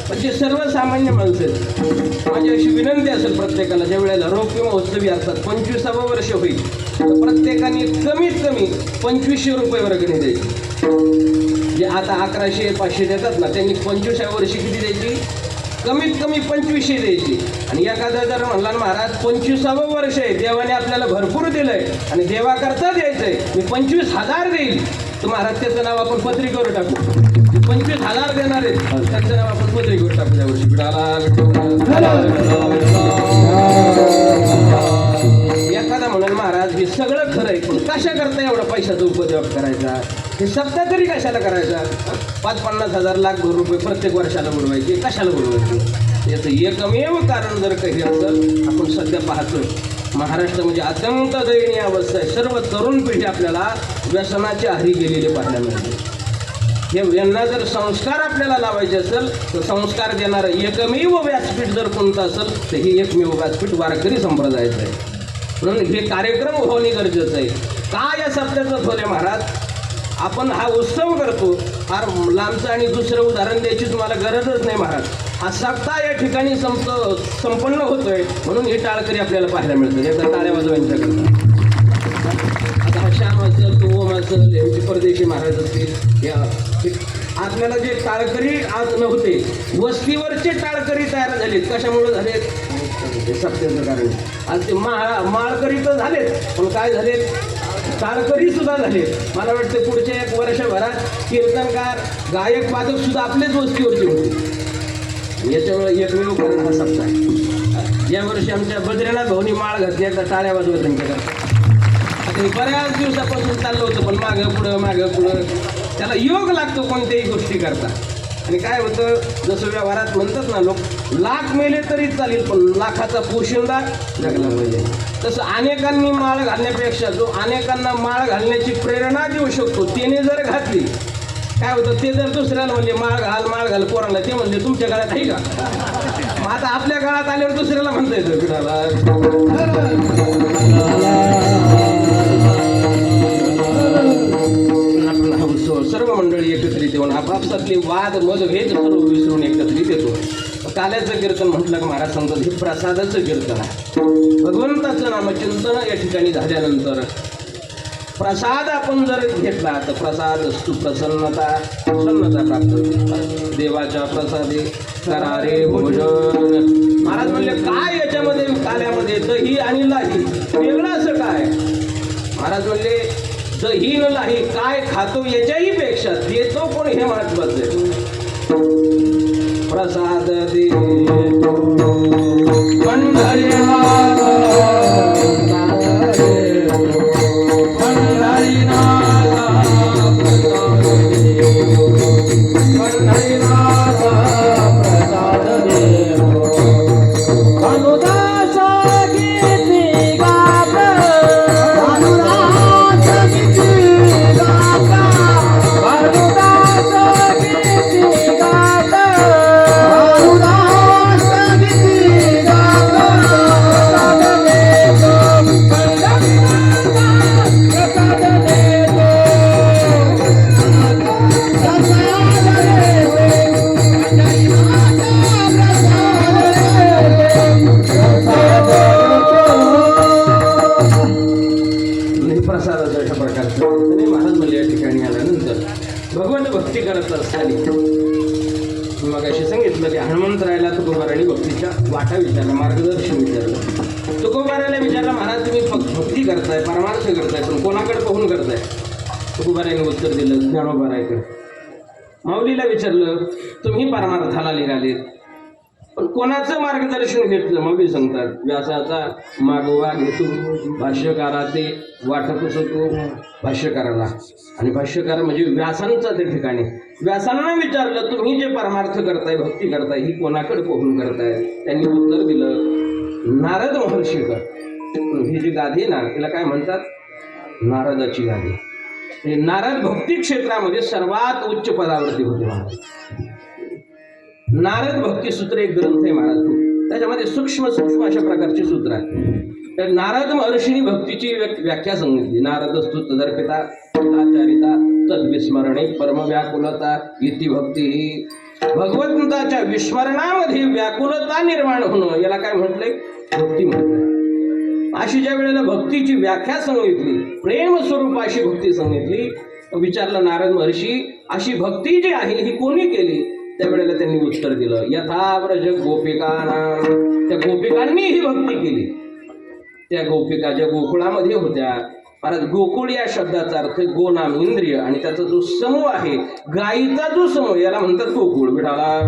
म्हणजे सर्वसामान्य माणसं आहेत. माझी अशी विनंती असेल प्रत्येकाला, ज्या वेळेला रौप्य महोत्सवी अर्थात 25वं वर्ष होईल तर प्रत्येकाने कमीत कमी 2500 रुपये वर्गणी द्यायची. जे आता 1100 500 देतात ना, त्यांनी 25व्या वर्षी किती द्यायची? कमीत कमी 2500 द्यायची. आणि एखादा जर म्हणला महाराज 25वं वर्ष आहे, देवाने आपल्याला भरपूर दिलंय आणि देवाकरता द्यायचंय, मी 25,000 देईल, तर महाराज त्याचं नाव आपण पत्रिकेवर टाकू. 25,000 देणार आहेत, त्याचं नाव आपण पत्रिकेवर टाकू त्या वर्षी. एखादा म्हणून महाराज हे सगळं खरं आहे, पण कशा करता एवढा पैशाचा उपयोग करायचा? हे सप्ताह तरी कशाला करायचा? 5-50 हजार लाख रुपये प्रत्येक वर्षाला बुडवायचे, कशाला बुडवायचे? याचं एकमेव कारण जर काही असेल, आपण सध्या पाहतोय महाराष्ट्रामध्ये अत्यंत दयनीय अवस्था आहे. सर्व तरुण पिढी आपल्याला व्यसनाच्या आहारी गेलेले पाहायला मिळते. यांना जर संस्कार आपल्याला लावायचे असेल तर संस्कार देणारं एकमेव व्यासपीठ जर कोणतं असेल तर हे एकमेव व्यासपीठ वारकरी संप्रदायाचं आहे. म्हणून हे कार्यक्रम होणे गरजेचं आहे. काय या सत्याचं फल आहे महाराज, आपण हा उत्सव करतो, फार लांबचं आणि दुसरं उदाहरण द्यायची तुम्हाला गरजच नाही महाराज. हा सप्ताह या ठिकाणी संपन्न होतोय म्हणून हे टाळकरी आपल्याला पाहायला मिळतं. एकदा टाळ्या वाजवायच्याकरता आता हा श्याम असेल, तो ओम असेल, यांचे परदेशी महाराज असतील, या आपल्याला जे टाळकरी आज नव्हते, वस्तीवरचे टाळकरी तयार झालेत. कशामुळे झालेत? सत्याचं कारण. आज ते माळकरी तर झालेत, पण काय झालेत? टाळकरी सुद्धा झाले. मला वाटतं पुढच्या 1 वर्षभरात कीर्तनकार, गायक, वादक सुद्धा आपल्याच वस्तीवरचे होते. याच्यामुळे एकमेव कारण हा सप्ताह आहे. यावर्षी आमच्या बद्रीनाथ भाऊनी माळ घातली, एकदा टाळ्या वाजवत त्यांच्याकडे. आता हे बऱ्याच दिवसापासून चाललं होतं, पण मागं पुढं त्याला योग लागतो कोणत्याही गोष्टी करता. आणि काय होतं, जसं व्यवहारात म्हणतात ना लोक, लाख मेले तरी चालेल पण लाखाचा पोशिंदा जगला पाहिजे. तसं अनेकांनी माळ घालण्यापेक्षा जो अनेकांना माळ घालण्याची प्रेरणा देऊ शकतो त्याने जर घातली, काय होतं, ते जर दुसऱ्याला म्हणले माळ घाल पोराला, ते म्हणले तुमच्या काळात आहे का? मग आता आपल्या काळात आल्यावर दुसऱ्याला म्हणता येतं पिढाला. सर्व मंडळी एकत्रित येऊन आपापसातले वाद मतभेद सर्व विसरून एकत्रित येतो. काल्याचं कीर्तन म्हटलं की महाराज सांगतात हे प्रसादाचं कीर्तन आहे. भगवंताचं नामचिंतन या ठिकाणी झाल्यानंतर प्रसाद आपण जर घेतला तर प्रसाद असतो प्रसन्नता प्राप्त होते. देवाच्या प्रसादे करारे भोजन. महाराज म्हणले काय याच्यामध्ये काल्यामध्ये दही आणि लाही वेगळं असं काय? महाराज म्हणले दही न लाही काय खातो याच्याही पेक्षा देतो कोण हे महत्वाचं आहे. प्रसाद दे पंढरीनाथ हनुमंतरायला तुकोबाराने भक्तीच्या वाटा विचारला, मार्गदर्शन विचारलं. तुकोबाराला विचारलं महाराज तुम्ही भक्ती करताय, परमार्थ करताय, पण कोणाकडे पाहून करताय? तुकोबाराने उत्तर दिलं ज्ञानोबारायकडे. माऊलीला विचारलं तुम्ही परमार्थाला निघालेत पण कोणाचं मार्गदर्शन घेतलं? माऊली सांगतात व्यासाचा मागोवा घेतो, भाष्यकारा ते वाटप असतो भाष्यकाराला. आणि भाष्यकार म्हणजे व्यासांचा त्या ठिकाणी. व्यासांना विचारलं तुम्ही जे परमार्थ करताय, भक्ती करताय, ही कोणाकडे पाहून करताय? त्यांनी उत्तर दिलं नारद महर्षीकर. ही जी गादी ना तिला काय म्हणतात? नारदाची गादी. नारद भक्ती क्षेत्रामध्ये सर्वात उच्च पदावरती होते महाराज. नारद भक्ती सूत्र एक ग्रंथ आहे महाराज, त्याच्यामध्ये सूक्ष्म अशा प्रकारची सूत्र आहेत. तर नारद महर्षींनी भक्तीची व्याख्या सांगितली. नारद स्तुत दर्पिता आचारिता तद्विस्मरणे परमव्याकुलता इति भक्ती. भगवंताच्या विस्मरणामध्ये व्याकुलता निर्माण होणं याला काय म्हटलंय? भक्ती म्हटलंय. अशी ज्या वेळेला भक्तीची व्याख्या सांगितली, प्रेम स्वरूप अशी भक्ती सांगितली, विचारलं नारद महर्षी अशी भक्ती जी आहे ही कोणी केली? त्यावेळेला त्यांनी उत्तर दिलं यथा व्रज गोपिकानां. त्या गोपिकांनी ही भक्ती केली. त्या गोपिका ज्या गोकुळामध्ये होत्या. परत गोकुळ या शब्दाचा अर्थ गो नाम इंद्रिय आणि त्याचा जो समूह आहे, गायीचा जो समूह, याला म्हणतात गोकुळ. विठाला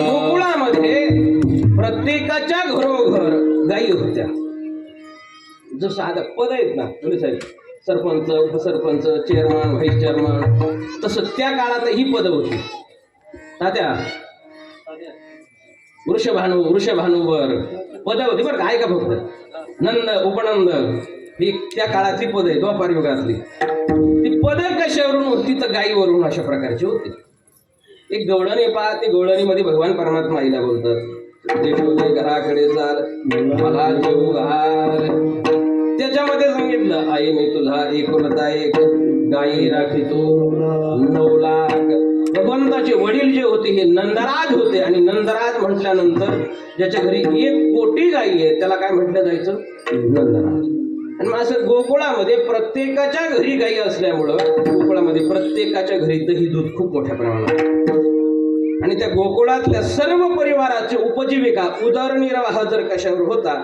गोकुळामध्ये प्रत्येकाच्या घरोघर गायी होत्या. जसं आता पद आहेत ना साहेब, सरपंच, उपसरपंच, चेअरमन, व्हाईस चेअरमन, तसं त्या काळात ही पद होती. तात्या वृषभानूवर पद होती बरं. काय का फक्त नंद, उपनंद, ही त्या काळातली पद आहे, द्वापार युगातली. ती पद कशावरून होती तर गायीवरून अशा प्रकारची होती. एक गवळणी पहा, ते गवळणीमध्ये भगवान परमात्मा आईला बोलतात, देशोदे घराकडे चाल मला जेऊ घाल. त्याच्यामध्ये सांगितलं, आई मी तुला एकुलता एक गायी राखितो 9 लाख. भगवंताचे वडील जे होते हे नंदराज होते, आणि नंदराज म्हटल्यानंतर ज्याच्या घरी 1 कोटी गायी आहे त्याला काय म्हटलं जायचं, नंदराज. आणि मग असं गोकुळामध्ये प्रत्येकाच्या घरी गायी असल्यामुळं गोकुळामध्ये प्रत्येकाच्या घरी दही दूध खूप मोठ्या प्रमाणात, आणि त्या गोकुळातल्या सर्व परिवाराची उपजीविका उदरनिर्वाह जर कशावर होता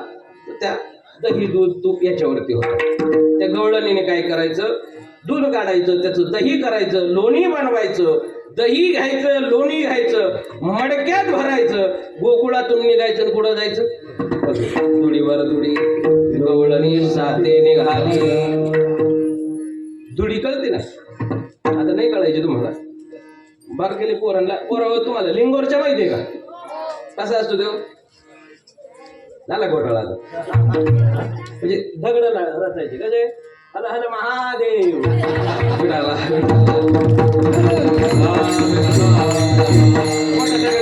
तर त्या दही दूध तूप याच्यावरती होता. त्या गवळणीने काय करायचं, दूध काढायचं, त्याचं दही करायचं, लोणी बनवायचं, दही घ्यायचं, लोणी घ्यायचं, मडक्यात भरायचं, गोकुळातून निघायचं. कुठं जायचं, दुडीवर दुडी गवळणी साथे निघाली. दुडी कळते ना, आता नाही कळायची तुम्हाला. बारकेले पोरांना तुम्हाला लिंगोरच्या माहिती आहे का, कसा असतो तो, झाला घोटाळा आता. म्हणजे दगड रचायचे कसे, हल हल महादेव विडाला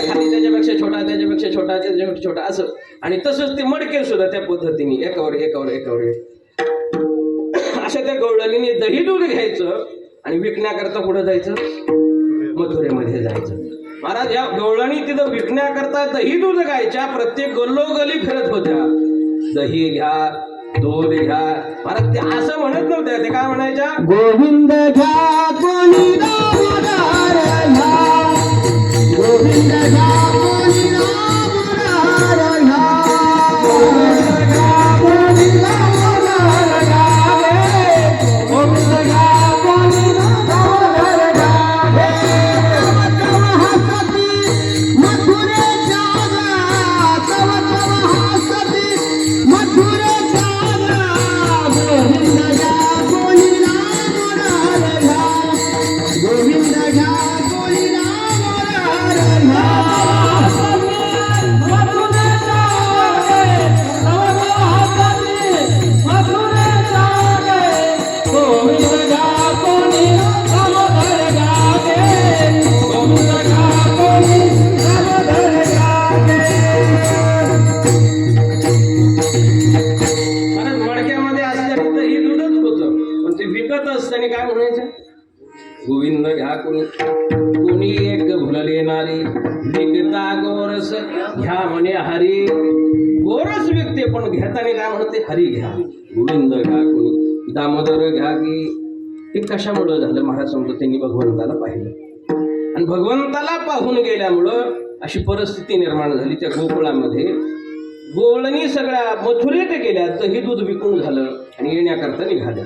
खाली, त्याच्यापेक्षा छोटा, त्याच्यापेक्षा छोटा, त्याच्यापेक्षा छोटा असं. आणि तसंच ते मडके सुद्धा त्या पद्धतीने एकावर एकावर एकावर अशा त्या गवळणीने दही दूध घ्यायचं आणि विकण्याकरता कुठं जायचं, मथुरेमध्ये जायचं. महाराज या गवळणी तिथं विकण्याकरता दही दूध घ्यायच्या, प्रत्येक गल्लोगल्ली फिरत होत्या, दही घ्या दूध घ्या. महाराज ते असं म्हणत नव्हत्या, ते काय म्हणायच्या, गोविंद घ्या कोणी दामोदर घ्या, गोविंद घ्या कोणी दामोदर घ्या, गोविंद घ्या कोणी दामोदर घ्या, गोविंद घ्या कोणी दामोदर घ्या. तव हसती मथुरेच्या गा, तव हसती मथुरेच्या गा, गोविंद घ्या कोणी दामोदर घ्या, गोविंद घ्या कोणी दामोदर घ्या. महाराज मडक्यामध्ये असल्याने दही दूधच होतं, पण ते विकत असताना काय म्हणायचं, गोविंद घ्या कोणी, कोणी एक भुलले नारी विकता गोरस घ्या म्हणे हरी. गोरस विकते पण घेताना काय म्हणते, हरी घ्या, गोविंद घ्या कोणी, दामोदर घ्या. की हे कशामुळं झालं महाराज सांगतो, त्यांनी भगवंताला पाहिलं, आणि भगवंताला पाहून गेल्यामुळं अशी परिस्थिती निर्माण झाली त्या गोकुळामध्ये. गोवळणी सगळ्या मथुरेत गेल्या, दही दूध विकून झालं आणि येण्याकरता निघाल्या.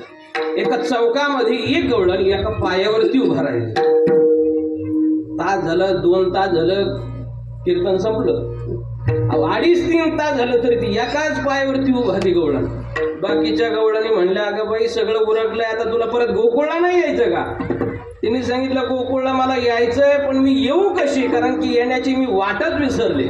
एका चौकामध्ये एक गवळण एका पायावरती उभा राहिली. तास झालं, 2 तास झालं, कीर्तन संपलं. 2.5-3 तास झालं तरी ती एकाच पायावरती उभा ती गवळण. बाकीच्या गवळणी म्हणल्या, अगं बाई सगळं उरकलंय, आता तुला परत गोकुळला नाही यायचं का. तिने सांगितलं, गोकुळला मला यायचंय, पण मी येऊ कशी, कारण की येण्याची मी वाटच विसरले.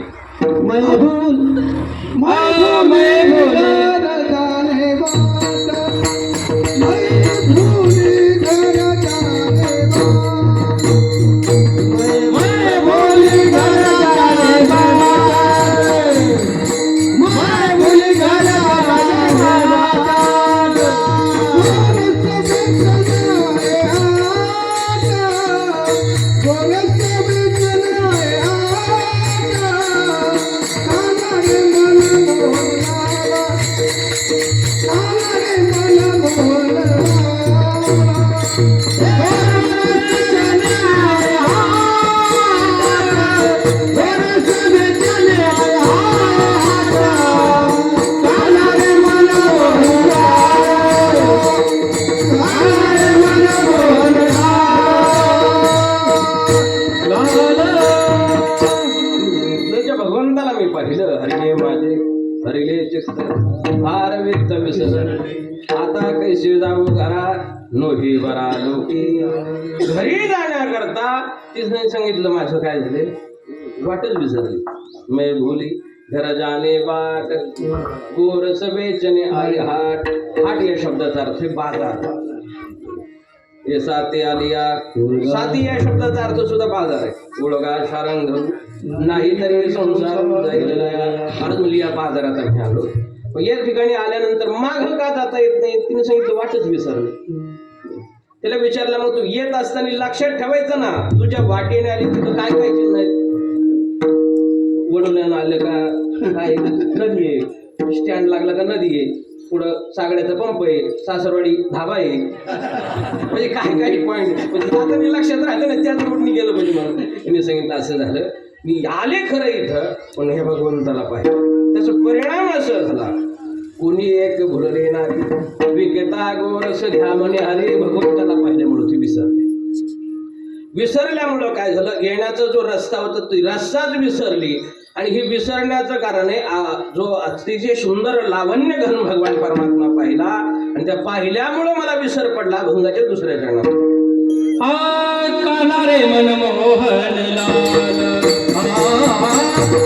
भगवंताला मी पाहिलं, हरिले माझे हरिले चित्त फार वित्त विसर, आता कैसे जाऊ घरा नोही बरा लोकी. घरी जाण्याकरता तिने सांगितलं, माझं काय झाले, वाटच विसरली. मैं भोली घर जाणे बाट गोरस बेचणे आले हाट. हाट या शब्दाचा अर्थ आहे बाजार. हे साते आलिया साती या शब्दाचा अर्थ सुद्धा बाजार आहे. उळगा शारंग नाही तरी संसार अर्थ मुली या बाजारात आम्ही आलो. या ठिकाणी आल्यानंतर माघ का जाता येत नाही तिने सांगितलं वाटच विसरलं. त्याला विचारलं मग तू येत असताना लक्षात ठेवायचं ना तुझ्या वाटेने आली तिथं काय काय चिन्ह आहेत. वडवल्यानं आलं का काय नदी आहे. स्टँड लागला का नदी आहे. पुढं सागड्याचा पंप आहे. सासरवाडी धाबा आहे. म्हणजे काही काही पॉईंट आता मी लक्षात राहिलं ना त्याच रोडनी गेलं पाहिजे. म्हणून मी सांगितलं असं झालं मी आले खरं इथं पण हे भगवंताला पाहिजे. त्याचा परिणाम असं झाला कोणी एक भुरले ना विकेता गोरस घ्या म्हणे अरे भगवंताला पाहिल्यामुळं ती विसरली. विसरल्यामुळं काय झालं येण्याचा जो रस्ता होता ती रस्ताच विसरली. आणि हे विसरण्याचं कारण आहे जो अतिशय सुंदर लावण्य घन भगवान परमात्मा पाहिला आणि त्या पाहिल्यामुळं मला विसर पडला अभंगाच्या दुसऱ्या चरणात. काना रे मनमोहन लाल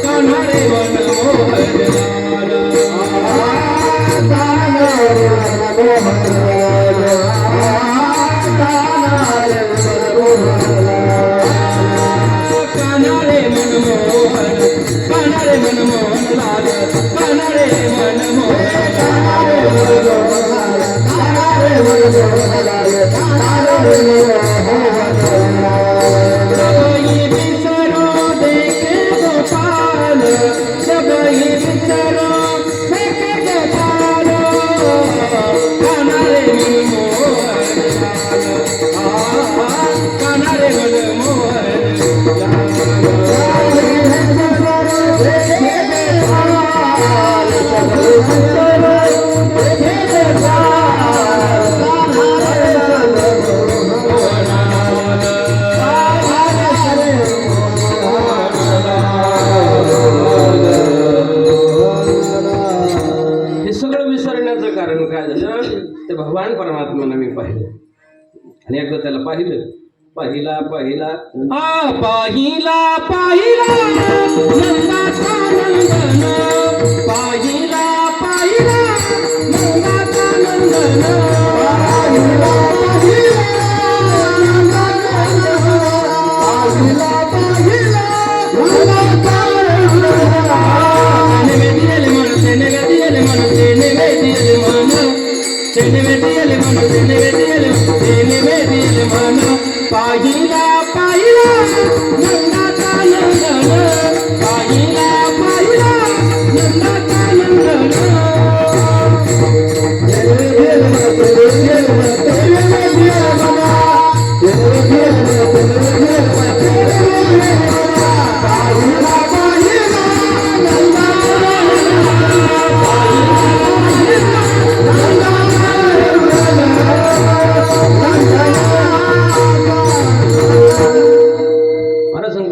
काना रे मनमोहन लाल काना रे मनमोहन लाल काना रे मनमोहन काना रे मनमोहन काना रे मनमोहन लाल काना रे मनमोहन काना रे मनमोहन काना रे मनमोहन लाल काना रे सबई बिसरो देखे गोपाल सबई बिसरो देखे गोपाल काना रे मनमोहन लाल काना रे मनमोहन कारण काय झालं ते भगवान परमात्म्याला मी पाहिलं आणि एकदा त्याला पाहिलं पाहिला पाहिला पाहिला पाहिला नंदाचा नंदन पाहिला पाहिला नंदाचा नंदन पाहिला पाहिला नंदाचा नंदन पाहिला पाहिला नंदाचा नंदन नेवेदिले मन नेवेदिले मन नेवेदिले मन नेवेदिले मन नेवेदिले मन पाहिला पाहिला नंदाचा नंदन पाहिला पाहिला नंदाचा नंदन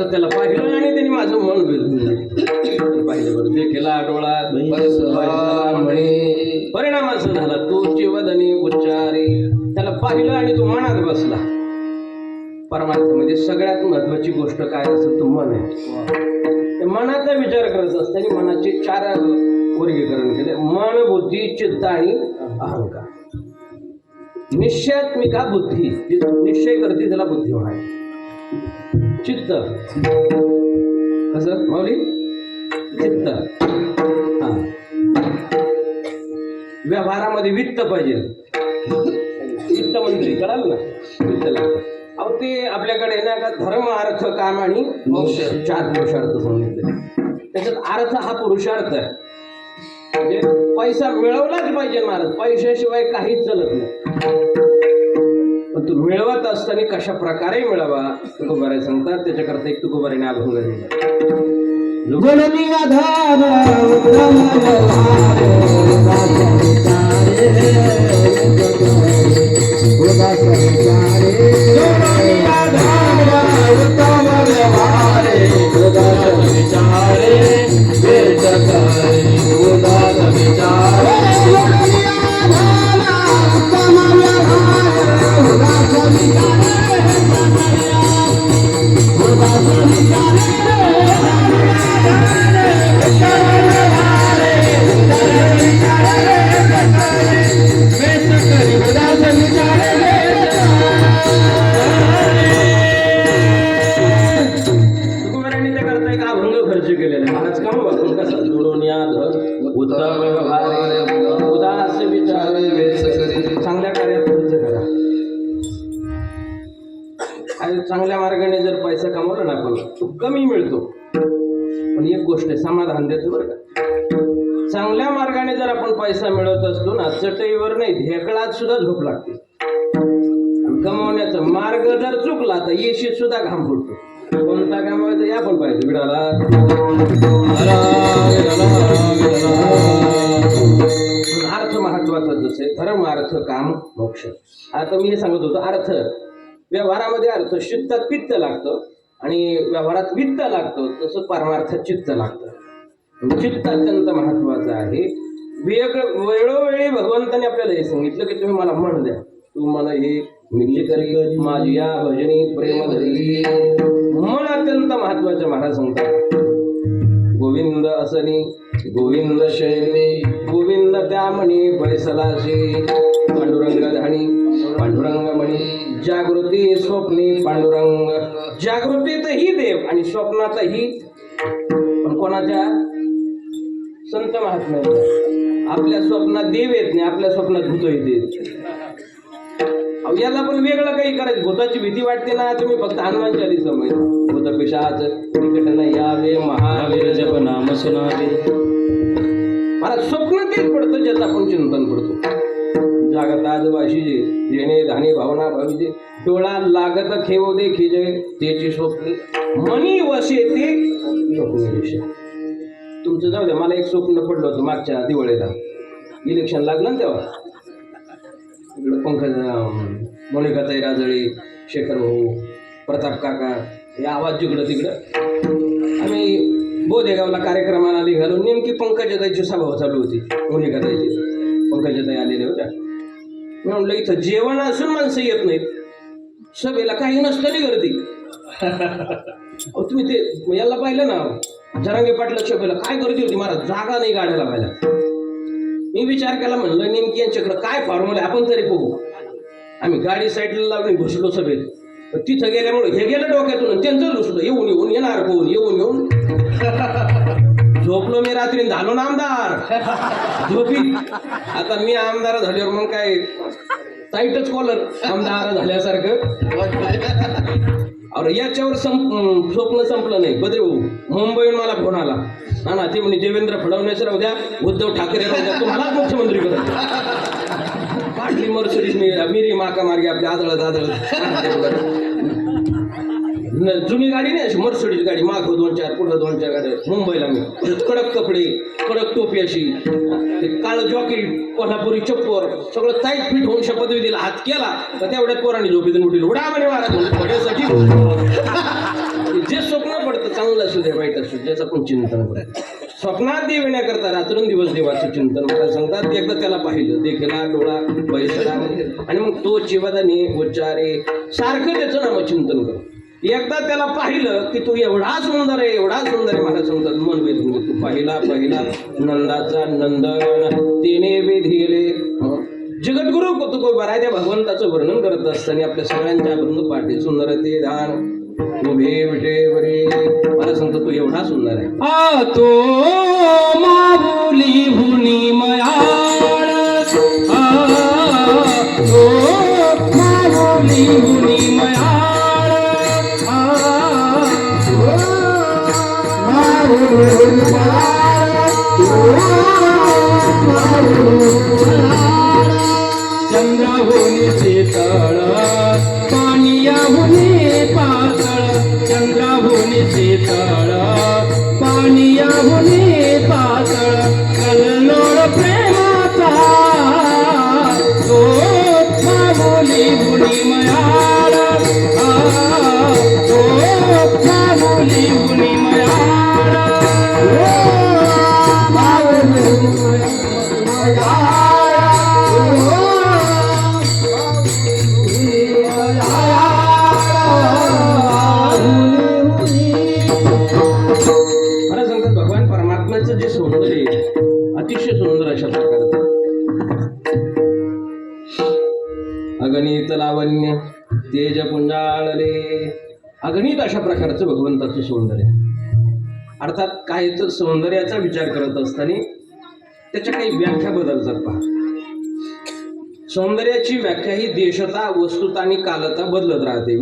त्याला पाहिलं आणि त्यांनी माझं मन पाहिलं बरं देखीला डोळा परिणाम असं झाला तो जीवधनी उच्चारी त्याला पाहिलं आणि तो मनात बसला. परमात्म्यामध्ये सगळ्यात महत्वाची गोष्ट काय असेल तो मन आहे. मनाचा विचार करायचा असतं आणि मनाचे 4 वर्गीकरण केले मन बुद्धी चित्त आणि अहंकार. निश्चयात्मिका बुद्धी निश्चय करते त्याला बुद्धी म्हणायची. चित्त कसं माऊली चित्त हा व्यवहारामध्ये वित्त पाहिजे. वित्त मंत्री कळालं ना वित्त लागतं. अहो ते आपल्याकडे ना का धर्म अर्थ काम आणि मोक्ष 4 पुरुषार्थ सांगितले. त्याच्यात अर्थ हा पुरुषार्थ आहे. म्हणजे पैसा मिळवलाच पाहिजे महाराज पैशाशिवाय काहीच चालत नाही. पण तू मिळवत असताना कशा प्रकारे मिळवा तुकोबारे सांगतात. त्याच्याकरता एक तुकोबारीने अभंग दिला Thank you. चांगल्या मार्गाने जर पैसा कमवला ना आपण तो कमी मिळतो, पण एक गोष्ट आहे, समाधान देतो बरं का. चांगल्या मार्गाने जर आपण पैसा मिळवत असतो ना, चटईवर नाही ढेकळात सुद्धा झोप लागते. आणि कमवण्याचा मार्ग जर चुकला तर येशीत सुद्धा घाम फुटतो. कोणता कामाचा या पण पाहिजे विडाला. अर्थ महत्वाचा जसे धर्म अर्थ काम मोक्ष. आता मी हे सांगत होतो, अर्थ व्यवहारामध्ये अर्थ, चित्तात पित्त लागतं आणि व्यवहारात वित्त लागतं, तसं परमार्थात चित्त लागतं. चित्त अत्यंत महत्वाचं आहे. वेळोवेळी भगवंताने आपल्याला हे सांगितलं की तुम्ही मला म्हण द्या, तू मला हे मिली करी माझी या भजनी प्रेम धरी. मन अत्यंत महत्वाचं. महाराज सांगतात, गोविंद असनी गोविंद शयनी गोविंद त्यामणी बैसलाशी, पांडुरंग धाणी पांडुरंग म्हणी, जागृती स्वप्नी पांडुरंग. जागृतीतही देव आणि स्वप्नातही, पण कोणाच्या? संत महात्म्याच्या. आपल्या स्वप्नात देव येत नाही, आपल्या स्वप्नात भूत येते. याला पण वेगळं काही करायचं. भूताची भीती वाटते ना, तुम्ही फक्त हनुमान चालीसा माहिती, भूत पिशाच निकट न यावे महावीर जप नाम सुनावे. मला स्वप्न तेच पडतं ज्याचं आपण चिंतन करतो. जागत आजवाशी जेणे धाने भावना भावीजे, डोळा लागत खेव दे खिजे त्याची स्वप्ने, मनी वसे ते स्वप्ने दिशे. तुमचं जाऊ द्या, मला एक स्वप्न पडलं होतं मागच्या दिवाळीला. इलेक्शन लागलं ना तेव्हा, इकडं पंकज मोनिकाताई राजळे, शेखर भाऊ, प्रताप काका, हे आवाज जिकडं तिकडं. आम्ही बोधेगावला कार्यक्रमाला निघालो, नेमकी पंकजाताईची सभा चालू होती. मोनिकाताईची, पंकजाताई आलेल्या होत्या. मी म्हणलं इथं जेवण असून माणसं येत नाहीत, सभेला काही नसताना गर्दी. अहो तुम्ही ते याला पाहिलं ना, जरांगे पाटला सभेला काय गर्दी होती महाराज, जागा नाही गाड्या लावायला. मी विचार केला, म्हणलं नेमकी यांच्याकडे काय फॉर्म्युला आपण तरी बघू. आम्ही गाडी साईडला लावली, घुसलो सभेत. तिथं गेल्यामुळे हे गेलं डोक्यातून, त्यांचं घुसलं, येऊन येऊन येणार कोण, येऊन येऊन झोपलो मी रात्री, झालो ना आमदार झोपी. आता मी आमदार झाल्यावर मग काय टाईटच कॉलर आमदार झाल्यासारखं. अरे याच्यावर स्वप्न संपलं नाही. बदरे भाऊ मुंबईहून मला फोन आला, हा ना, ते म्हणे देवेंद्र फडणवीस राहू द्या, उद्धव ठाकरे राहू द्या, तुम्हाला मुख्यमंत्री करायचं. काढली मर्सिडीज मिरी माका मार्गे आपल्या आदळत जुनी गाडी नाही, अशी मर्सिडीज गाडी, मागं 2-4 पुढं 2-4 गाड्या. मुंबईला मी कडक कपडे, कडक टोपी, अशी ते काळं जॉकेट, कोल्हापुरी चप्पर, सगळं टाईट फिट होऊन शपथविधीला हात केला तर तेवढ्यात पोरांनी झोपेतून उठली, उडा म्हणे महाराज थोड्यासाठी. जे स्वप्न पडतं, चांगलं असू दे वाईट असू, ज्याचं पण चिंतन पडतं. स्वप्नात देव येण्याकरता रात्रंदिवस देवाचं चिंतन. मला सांगतात, एकदा त्याला पाहिलं, देखला डोळा बैसला, आणि मग तो चिवदाने उच्चारे सारखं त्याचं नामचिंतन कर. एकदा त्याला पाहिलं की तू एवढा सुंदर आहे, एवढा सुंदर आहे. मला सांगतात, मन वेधून तू पाहिला नंदाचा नंदन तिने वेधिले. जगद्गुरु तुकोबाराय त्या भगवंताचं वर्णन करत असताना आपल्या सगळ्यांच्या बंधू पाठी सुंदर ते दान उभे विटे वरे. मला सांगतो तू एवढा सुंदर आहे. आ तो माऊली भुनी मयाळ, तो माऊली भुनी मयाळ, चंद्राहुनी शीतळ पानियाहुनी पातळ, चंद्राहुनी शीतळ पानियाहुनी पातळ, कल्लोळ प्रेमाचा तो माऊली भुनी मयाळ, तो माऊली भुनी मयाळ. मला सांगतात, भगवान परमात्म्याचं जे सौंदर्य अतिशय सुंदर अशा प्रकारचं. अगणित लावण्य तेज पुंजाळले, अगणित अशा प्रकारचं भगवंताचं सौंदर्य. अर्थात काय तर सौंदर्याचा विचार करत असताना त्याच्या काही व्याख्या बदलतात. पहा, सौंदर्याची व्याख्या ही देशता, वस्तुता आणि कालता बदलत राहते.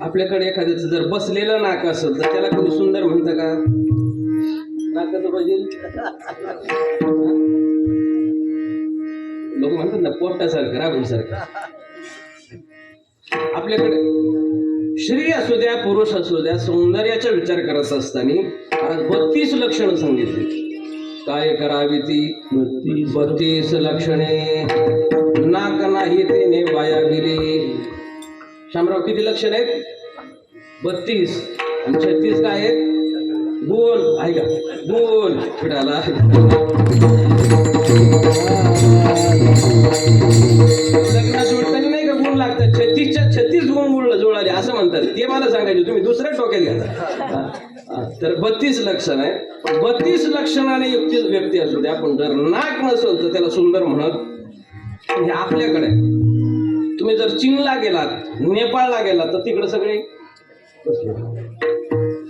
आपल्याकडे एखाद्याचं जर बसलेलं नाक असेल तर त्याला कधी सुंदर म्हणतं का? नाकाचं पाहिजे लोक म्हणतात ना पोपटासारखं, राबूसारखं. आपल्याकडे स्त्री असू द्या पुरुष असू द्या, सौंदर्याचा विचार करत असताना 32 लक्षणं सांगितली. काय करावी ती 32 लक्षणे. नाक नाही तेने वाया गेली. शामराव किती लक्षण आहेत? 32. आणि 36 काय आहेत? गुण आहे का? गुण फिरायला लग्न जोडताना नाही का गुण लागतात. 36 गुण जोडाले असं म्हणतात. ते मला सांगायचे, तुम्ही दुसऱ्या टोक्यात घ्या. तर 32 लक्षण आहे. 32 लक्षणाने युक्त व्यक्ती असू द्या, पण जर नाक नसेल तर त्याला सुंदर म्हणत. हे आपल्याकडे तुम्ही जर चीनला गेलात, नेपाळला गेलात तर तिकडे सगळे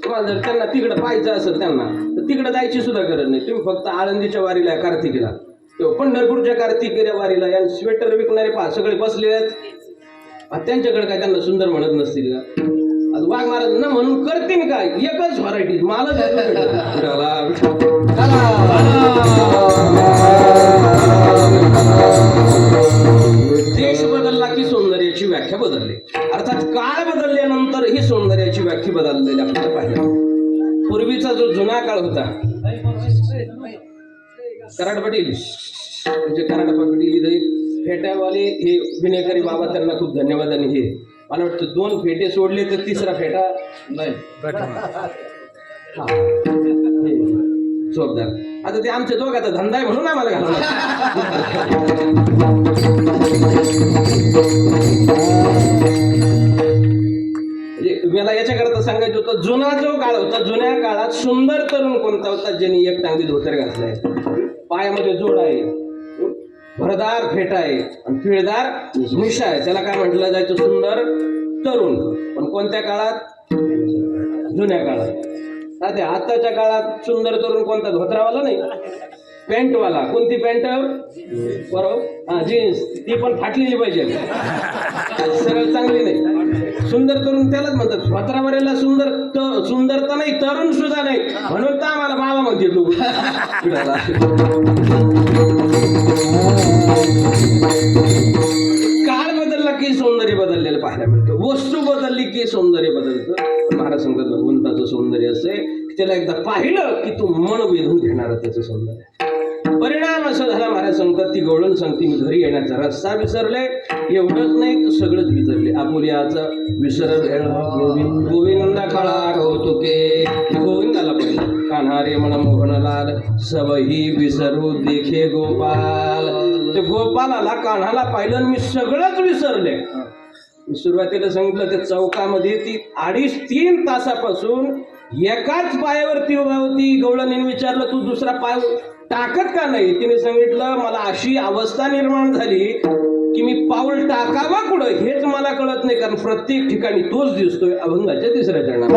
तुम्हाला जर त्यांना तिकडे पाहायचं असेल त्यांना तर तिकडे जायची सुद्धा गरज नाही. तुम्ही फक्त आळंदीच्या वारीला कार्तिकीला किंवा पंढरपूरच्या कार्तिकीच्या वारीला या स्वेटर विकणारे पहा सगळे बसलेले आहेत. त्यांच्याकडे काय त्यांना सुंदर म्हणत नसतील का? आता वाघ महाराज न म्हणून करतील काय? एकच व्हरायटी मला देश बदलला की सौंदर्याची व्याख्या बदलली. अर्थात काळ बदलल्यानंतर ही सौंदर्याची व्याख्या बदललेली आपल्याला पाहिजे. पूर्वीचा जो जुना काळ होता, कराड पाटील म्हणजे कराड पाटील फेट्यावाले हे विनेकरी बाबा, त्यांना खूप धन्यवाद. आणि हे मला वाटतं 2 फेटे सोडले तर 3रा फेटा नाही जोरदार. आता ते आमचे दोघांचा धंदा आहे म्हणून आम्हाला घालवणार. मला याच्याकरता सांगायचं होतं, जुना जो काळ होता, जुन्या काळात सुंदर तरुण कोणता होता? ज्यांनी एक टांगली धोतर घातलाय, पायामध्ये जोड आहे, भरदार फेटा आहे आणि पिळदार मिशा आहे, त्याला काय म्हटलं जायचं? सुंदर तरुण. पण कोणत्या काळात? जुन्या काळात. आताच्या काळात सुंदर तरुण कोणता? धोत्रावाला नाही, पॅन्टवाला. कोणती पॅन्ट? बरोबर, हा जीन्स, ती पण फाटलेली पाहिजे, सरळ चांगली नाही. सुंदर तरुण त्यालाच म्हणतात. धोत्रावरेला सुंदरता नाही, तरुण सुद्धा नाही, म्हणून तर आम्हाला बाबा म्हणते लोक. काळ बदलला की सौंदर्य बदललेलं पाहायला मिळतं. वस्तू बदलली की सौंदर्य बदलतं. महाराज सांगतात भगवंताचं सौंदर्य असे त्याला एकदा पाहिलं की तू मन वेधून घेणार त्याचं सौंदर्य. परिणाम असा झाला, महाराज सांगतात ती गवळण सांगते, मी घरी येण्याचा रस्ता विसरले. एवढंच नाही तर सगळंच विसरले. आपुल्याचं विसर गोविंदा काळा कौतुके. गोविंदाला पाहिलं, कान्हा रे मन मोहनलाल सबही विसरू देखे गोपाल. ते गोपालाला, कान्हाला पाहिलं मी सगळंच विसरले. सुरुवातीला सांगितलं त्या चौकामध्ये ती 2.5-3 तासापासून एकाच पायावरती उभा होती. गवळणीने विचारलं, तू दुसरा पाय टाकत का नाही? तिने सांगितलं, मला अशी अवस्था निर्माण झाली की मी पाऊल टाकावं कुठं हेच मला कळत नाही, कारण प्रत्येक ठिकाणी तोच दिसतोय. अभंगाच्या 3ऱ्या चरणात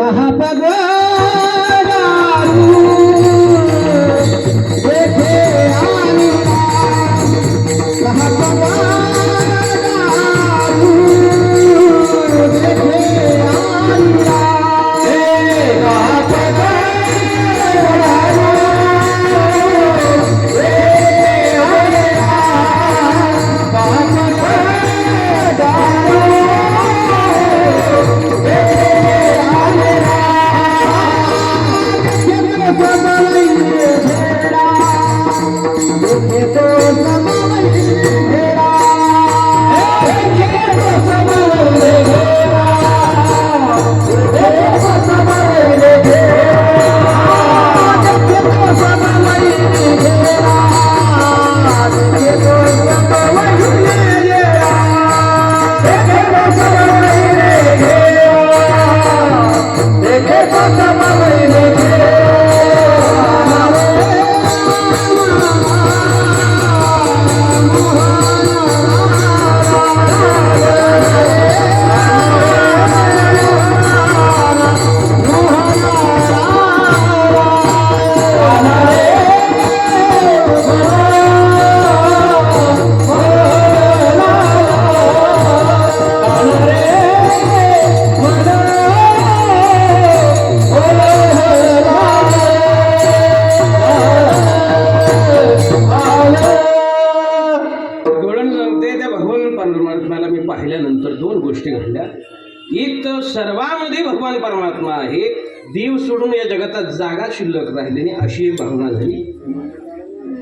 म्हणून या जगातात जागा शिल्लक राहिली नाही, अशी एक भावना झाली.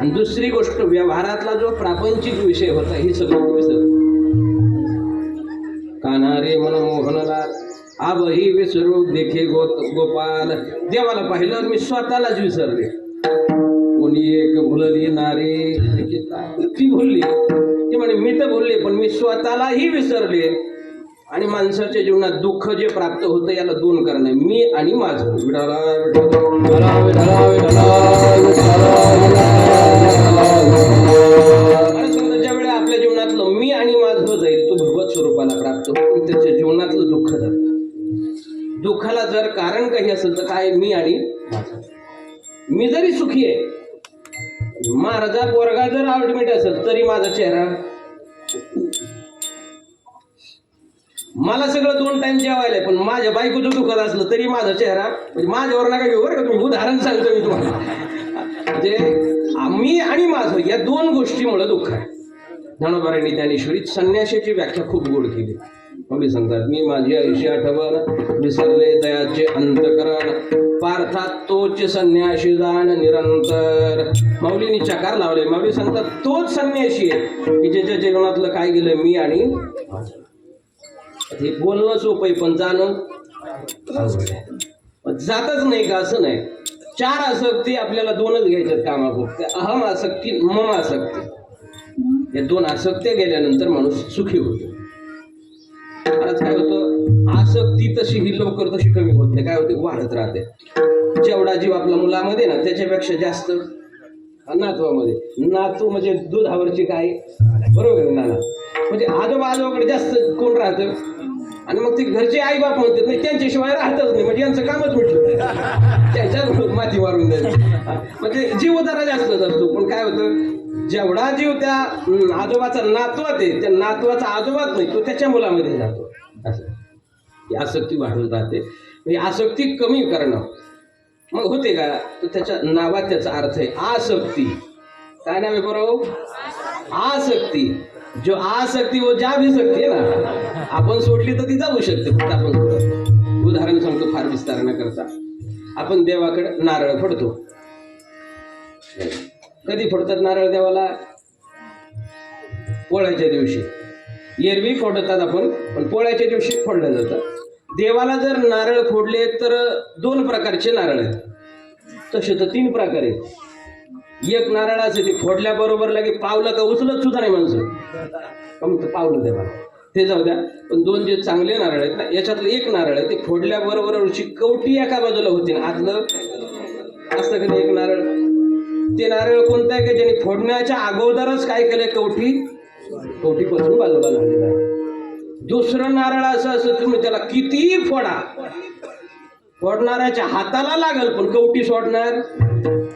आणि दुसरी गोष्ट, व्यवहारातला जो प्रापंचिक विषय होता हे सगळं विसरलं. कानारे मनमोहनलाल आबही विसरू देखे गोपाल. देवाला पाहिलं मी स्वतःलाच विसरले. कोणी एक भुलली नारी, ती भुलली, ती म्हणे मी तर भुलले पण मी स्वतःलाही विसरले. आणि माणसाच्या जीवनात दुःख जे प्राप्त होतं याला दोन कारण आहे, मी आणि माझं. विठाला विठाला विठाला ज्या वेळेला आपल्या जीवनातलं मी आणि माझं जाईल तो भगवत स्वरूपाला प्राप्त होतो, पण त्याच्या जीवनातलं दुःख जातं. दुःखाला जर कारण काही असेल तर काय, मी आणि माझं. मी जरी सुखी आहे, माझा पोरगा जर आउटमेट असेल तरी माझा चेहरा, मला सगळं 2 टाइम जेवायला आहे पण माझ्या बायकोचं दुखत असलं तरी माझा चेहरा, म्हणजे माझ्यावर नका घेऊ बरं का तुम्ही, उदाहरण सांगतो मी तुम्हाला. म्हणजे मी आणि माझं या 2 गोष्टीमुळे दुःख आहे. ज्ञानोबारांनी ज्ञानेश्वरीत संन्यासाची व्याख्या खूप गोड केली. माऊली सांगतात, मी माझी आयुष्य आठवण विसरले दयाचे अंतकरण, पार्थात तोच संन्याशी जाण निरंतर. माऊलींनी चकार लावले. माऊली सांगतात तोच संन्याशी आहे की ज्याच्या जीवनातलं काय गेलं, मी आणि माझं. हे बोलणं सोपं आहे पण जाणं जातच नाही का, असं नाही. 4 आसक्ती आपल्याला 2च घ्यायच्यात कामापुरते, अहम आसक्ती, मम आसक्ती. या 2 आसक्त्या गेल्यानंतर माणूस सुखी होतो. आज काय होतं, आसक्ती तशी ही लवकर तशी कमी होत नाही, काय होते, वाढत राहते. जेवढा जीव आपला मुलामध्ये ना त्याच्यापेक्षा जास्त नातवामध्ये. नातू म्हणजे दुधावरची गाय, बरोबर आहे नाना. म्हणजे आजोबाकडे जास्त कोण राहतं, आणि मग ते घरचे आई बाप म्हणतात नाही त्यांच्याशिवाय राहतच नाही, म्हणजे यांचं कामच म्हटलं त्यांच्या माती मारून द्यायचं. म्हणजे जीव जरा जास्तच असतो. पण काय होतं, जेवढा जीव त्या आजोबाचा नातवात आहे, त्या नातवाचा आजोबात नाही, तो त्याच्या मुलामध्ये जातो. असं ही आसक्ती वाढवत राहते. ही आसक्ती कमी करणं मग होते का, तर त्याच्या नावात त्याचा अर्थ आहे आसक्ती. काय नाव आहे बरोबर, आसक्ती. जो आसक्ती वो जा भी सकते ना, आपण सोडली तर ती जाऊ शकते, फक्त आपण सोडत. उदाहरण सांगतो फार विस्तार न करता. आपण देवाकडे नारळ फोडतो. कधी फोडतात नारळ देवाला, पोळ्याच्या दिवशी. एरवी फोडतात आपण, पण पोळ्याच्या दिवशी फोडलं जातं. देवाला जर नारळ फोडले तर 2 प्रकारचे नारळ आहेत, तसे तर 3 प्रकार आहेत. एक नारळ असे ते फोडल्याबरोबर लगे पावलं का उचलत सुद्धा नाही माणसं, कमी तर पावलं देवाला, ते जाऊ द्या. पण 2 जे चांगले नारळ आहेत ना, याच्यातलं एक नारळ आहे ते फोडल्याबरोबर कवटी एका बाजूला होती ना, आतलं असतं का एक नारळ. ते नारळ कोणतं आहे की ज्याने फोडण्याच्या अगोदरच काय केलंय, कवटीपासून बाजूला झालेलं आहे. दुसरं नारळ असं तुम्ही त्याला कितीही फोडा, फोडणाऱ्याच्या हाताला लागल पण कवटी सोडणार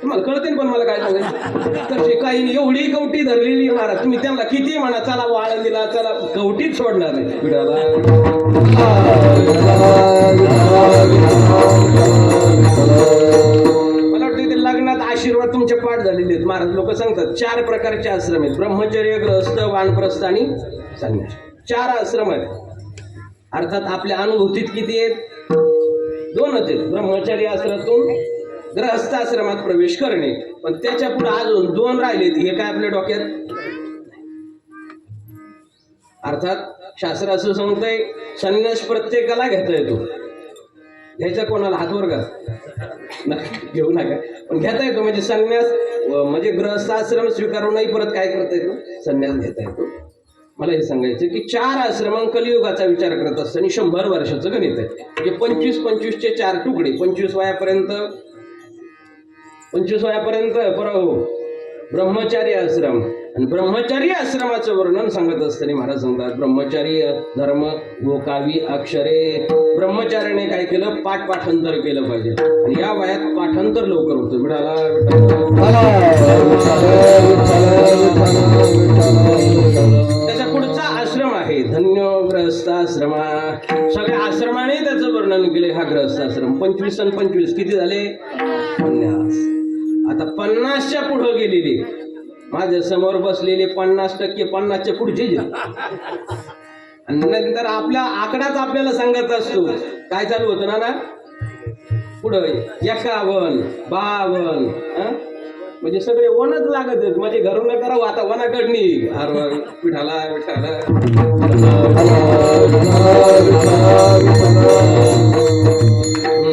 तुम्हाला कळते. पण मला काय सांगायचं, तशी काही एवढी कवटी धरलेली महाराज, तुम्ही त्यांना किती म्हणा चला वाळ दिला चला, कवटीच सोडणार नाही. मला वाटतं ते लग्नात आशीर्वाद तुमचे पाठ झालेले आहेत. महाराज लोक सांगतात 4 प्रकारचे आश्रम आहेत, ब्रह्मचर्य, गृहस्थ, वानप्रस्थ आणि संन्यास. 4 आश्रम आहेत. अर्थात आपल्या अनुभूतीत किती आहेत, 2च आहेत. ब्रह्मचर्य आश्रमातून गृहस्थ आश्रमात प्रवेश करणे, पण त्याच्या पुढे अजून 2 राहिलेत. हे काय आपल्या डोक्यात, अर्थात शास्त्र असं सांगतंय संन्यास प्रत्येकाला घेता येतो. घ्यायचा कोणाला, हात वर घेऊ नका, पण घेता येतो. म्हणजे संन्यास म्हणजे गृहस्थ आश्रम स्वीकारूनही परत काय करता येतो, संन्यास घेता येतो. मला हे सांगायचं की 4 आश्रम कलियुगाचा विचार करत असताना 100 वर्षाचं गणित आहे. म्हणजे 25-25चे 4 तुकडे, 25 वयापर्यंत हो ब्रह्मचारी आश्रम. आणि ब्रह्मचारी आश्रमाचं वर्णन सांगत असताना महाराज सांगतात, ब्रह्मचारी धर्म गोकावी अक्षरे. ब्रह्मचार्याने काय केलं, पाठांतर केलं पाहिजे. आणि या वयात पाठांतर लवकर होतं. त्याचा पुढचा आश्रम आहे धन्य गृहस्थाश्रमा. सगळ्या आश्रमाने त्याचं वर्णन केलं. हा गृहस्थाश्रम 25 आणि 25 किती झाले, 50. आता 50च्या पुढे गेलेले, माझ्या समोर बसलेले 50% 50च्या पुढचे जे. आणि नंतर आपला आकडाच आपल्याला सांगत असतो. काय चालू होतं ना, पुढं 51, 52 म्हणजे सगळे वनच लागत आहेत. म्हणजे घरून न करावं आता वनाकडणी विठाला विठाला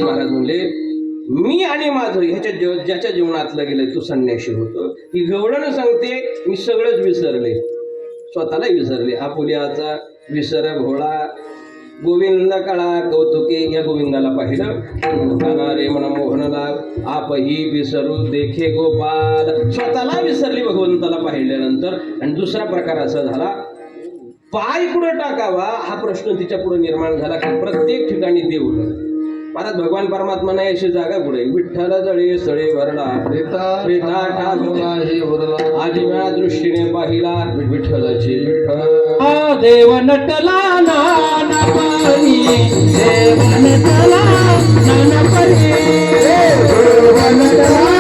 महाराज म्हणले मी आणि माझं ज्याच्या जीवनातलं गेलंय तो संन्याशी होतो. ही गवळण सांगते मी सगळंच विसरले, स्वतःला विसरले. आपुल्याचा विसर भोळा गोविंद कळा कौतुके. या गोविंदाला पाहिलं रे मन मोहनला आपही विसरू देखे गोपाल. स्वतःला विसरली भगवंताला पाहिल्यानंतर. आणि दुसरा प्रकार असा झाला पाय कुठं टाकावा हा प्रश्न तिच्या पुढे निर्माण झाला की प्रत्येक ठिकाणी देव. महाराज भगवान परमात्मा नाही अशी जागा पुढे विठ्ठल जळे सळे भरला आजीव्या दृष्टीने पाहिला विठ्ठलाची विठ्ठल देव नटला नानपरी देव नटला नानपरी देव नटला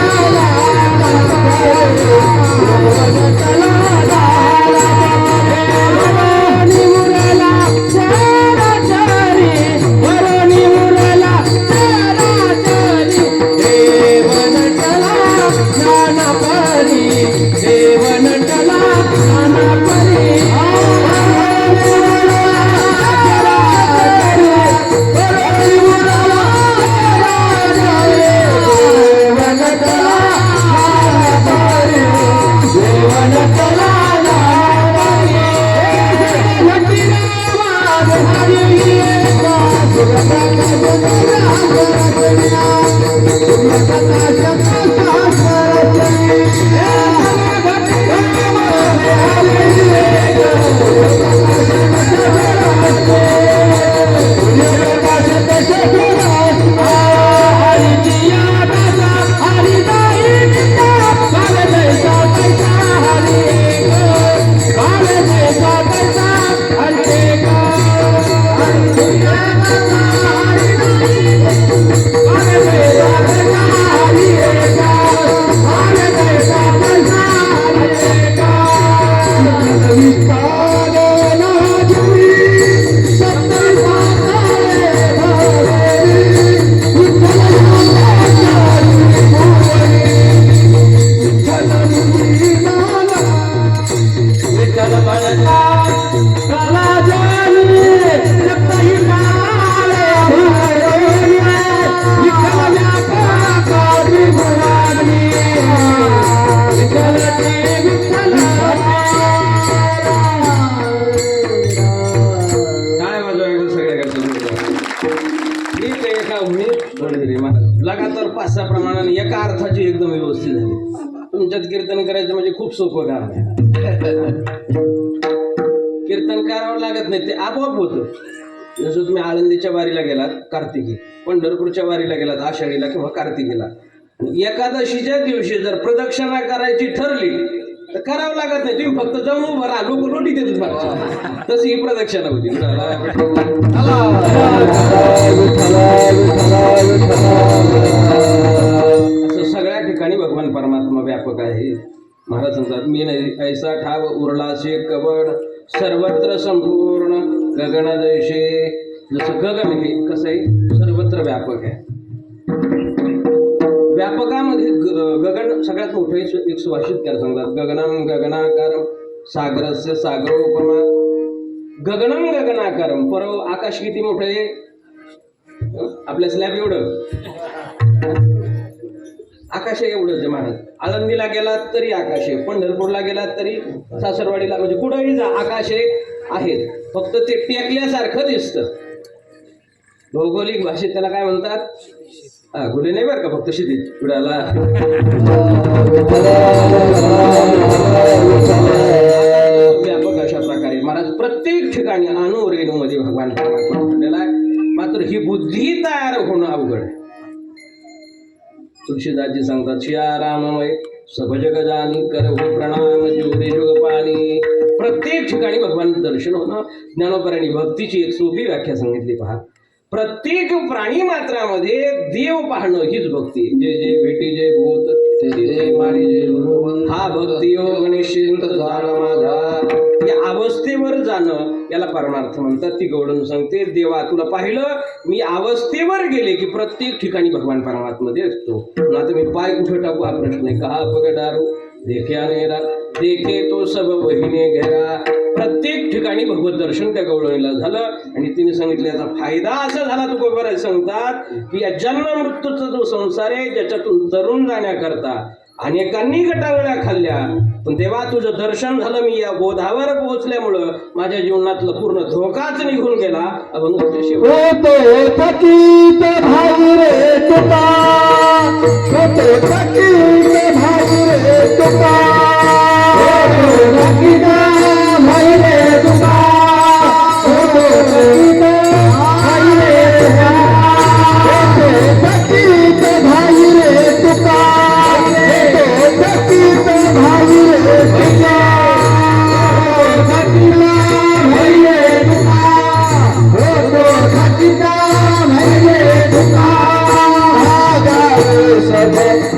लगातार 5-6 प्रमाणाने एका अर्थाची एकदम व्यवस्थित झाली. तुमच्यात कीर्तन करायचं म्हणजे खूप सोपं काम आहे. कीर्तन करावं लागत नाही, ते आपोआप होतं. जसं तुम्ही आळंदीच्या वारीला गेलात कार्तिकी, पंढरपूरच्या वारीला गेलात आषाढीला किंवा कार्तिकीला, एकादशीच्या दिवशी जर प्रदक्षिणा करायची ठरली तर करावं लागत नाही, तुम्ही फक्त जाऊन उभं राहा, लोक लोटी देतात. तशी ही प्रदक्षिणा होती. असं सगळ्या ठिकाणी भगवान परमात्मा व्यापक आहे. महाराज सांगतात मी नाही ऐसा ठाव उरलासे कवड सर्वत्र संपूर्ण गगन जैसे. जसं गगन हे कसं आहे सर्वत्र व्यापक आहे. व्यापकामध्ये गगन सगळ्यात मोठं एक सुभाषितकार सांगतात गगनम गगनाकारम सागरस्य सागरोपमा. गगनम गगनाकारम पर आकाश किती मोठं आहे आपल्या स्लॅब एवढं आकाश आहे एवढंच आहे. महाराज आळंदीला गेलात तरी आकाश आहे, पंढरपूरला गेलात तरी, सासरवाडीला म्हणजे कुठंही जा आकाश आहेत, फक्त ते टेकल्यासारखं दिसतं. भौगोलिक भाषेत त्याला काय म्हणतात गुन्हे नाही बरं का, फक्त शिदीत पुढाला व्यापक अशा प्रकारे महाराज प्रत्येक ठिकाणी अणु रेणूमध्ये भगवान परमात्मा म्हणलेला आहे. मात्र ही बुद्धी तयार होणं अवघड आहे. तुळशीदासजी सांगतात शियाराममय सब जग जानी करहु प्रणाम ज्योती जुग पाणी. प्रत्येक ठिकाणी भगवान दर्शन होणं. ज्ञानोपरांनी भक्तीची एक सोपी व्याख्या सांगितली पहा. प्रत्येक प्राणी मात्रामध्ये देव पाहणं हीच भक्ती. जे जे भेटी जे भूत ते जे मारी जे हा भक्ती योग निश्चिंत झाला माझा. म्हणजे अवस्थेवर जाणं याला परमार्थ म्हणतात. ती गवळण सांगते, देवा तुला पाहिलं मी अवस्थेवर गेले की प्रत्येक ठिकाणी भगवान परमात्मध्ये असतो. आता मी पाय कुठे टाकू हा प्रश्न आहे. कहा पगडारू देखे अनेरा देखे तो सब वहिने घेरा. प्रत्येक ठिकाणी भगवत दर्शन त्या गवळणीला झालं आणि तिने सांगितलं याचा फायदा असा झाला. तुकोबराज सांगतात की या जन्म मृत्यूचा जो संसार आहे ज्याच्यातून तरुण जाण्याकरता अनेकांनी गटांगळ्या खाल्ल्या, पण तेव्हा तुझं दर्शन झालं. मी या बोधावर पोहोचल्यामुळं माझ्या जीवनातलं पूर्ण धोकाच निघून गेला. अभंगाच्या शेवटी होते थकीत भाई रे तुका, होते थकीत भाई रे तुका, होते थकीत भाई रे तुका, होते थकीत भाई रे तुका, होते थकीत भाई रे तुका, होते थकीत भाई रे तुका, थकीत भाई रे तुका, होतो थकीता भाई तुका. भागावे सब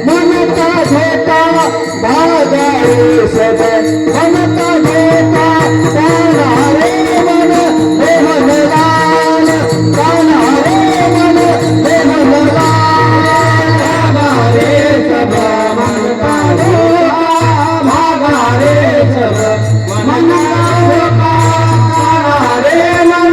मनता धोका, भागावे सब मनता धोका. कानारे मन देहलाल, कानारे मन देहलाल. भागावे सब मनता धोका, भागावे सब मनता धोका. कानारे मन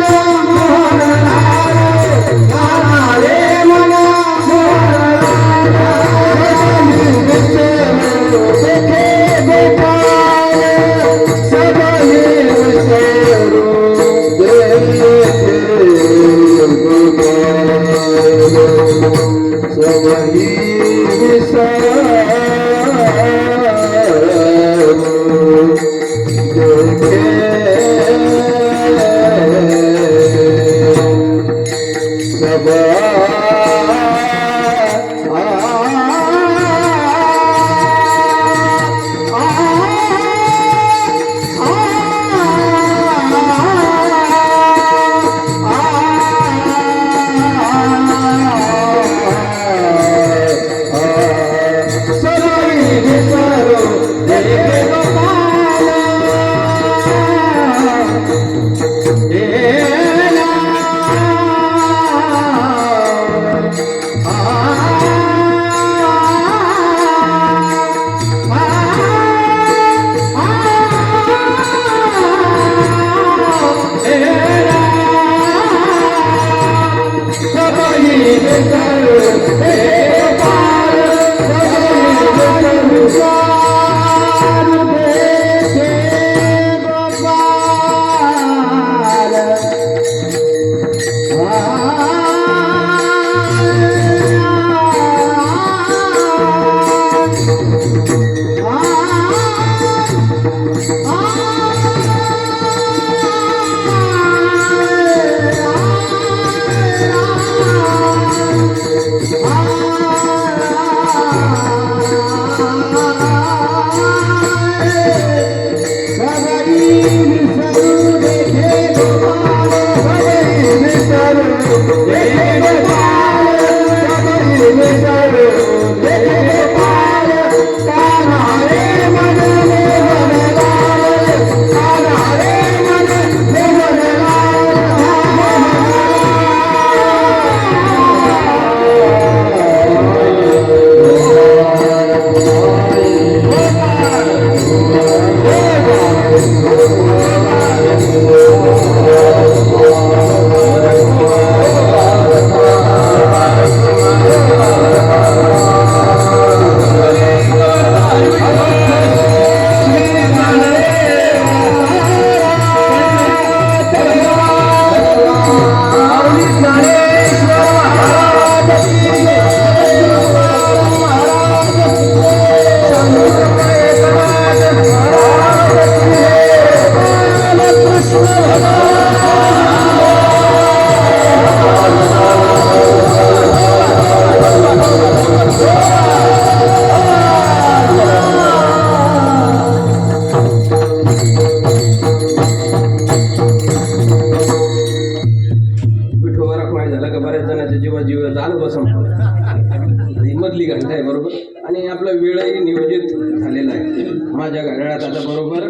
मधली घंटा आहे बरोबर आणि आपला वेळही नियोजित झालेला आहे. माझ्या घड्याळात आता बरोबर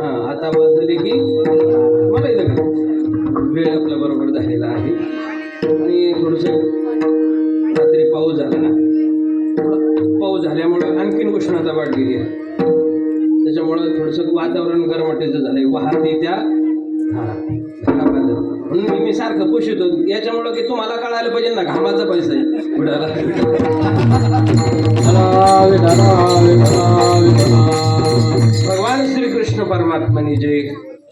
आता बदलली की मला इथं वेळ आपल्या बरोबर झालेला आहे आणि थोडंसं रात्री पाऊस झाला ना, पाऊस झाल्यामुळं आणखीन उष्णता वाढलेली आहे. त्याच्यामुळं थोडंसं वातावरण गरमाटीचं झालंय. वाहते त्या म्हणून मी सारखं पुषितो याच्यामुळं की तुम्हाला कळायला पाहिजे ना, घामाचा पैसा आहे बुडाला. भगवान श्रीकृष्ण परमात्माने जे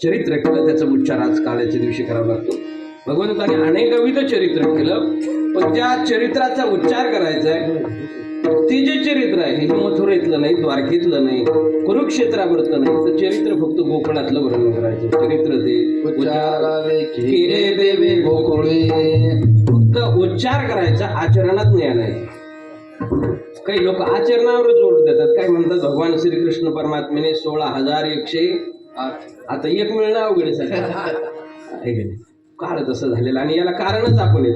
चरित्र केलं त्याचा उच्चार आज काळाच्या दिवशी करावा लागतो. भगवंताने अनेकविध चरित्र केलं, पण त्या चरित्राचा उच्चार करायचा आहे. ते जे चरित्र आहे हे मथुरेतलं नाही, द्वारकेतलं नाही, कुरुक्षेत्रावरचं नाही, तर चरित्र फक्त गोकुळातलं वर्णन करायचं. चरित्र ते केले देवे गोकुळे, फक्त उच्चार करायचा, आचरणात नाही आणायचं. काही लोक आचरणावर जोड देतात. काय म्हणतात, भगवान श्रीकृष्ण परमात्म्याने 16,108 आता एक मिळणं अवघड आहे. काळ तसं झालेलं आणि याला कारणच आपण येत.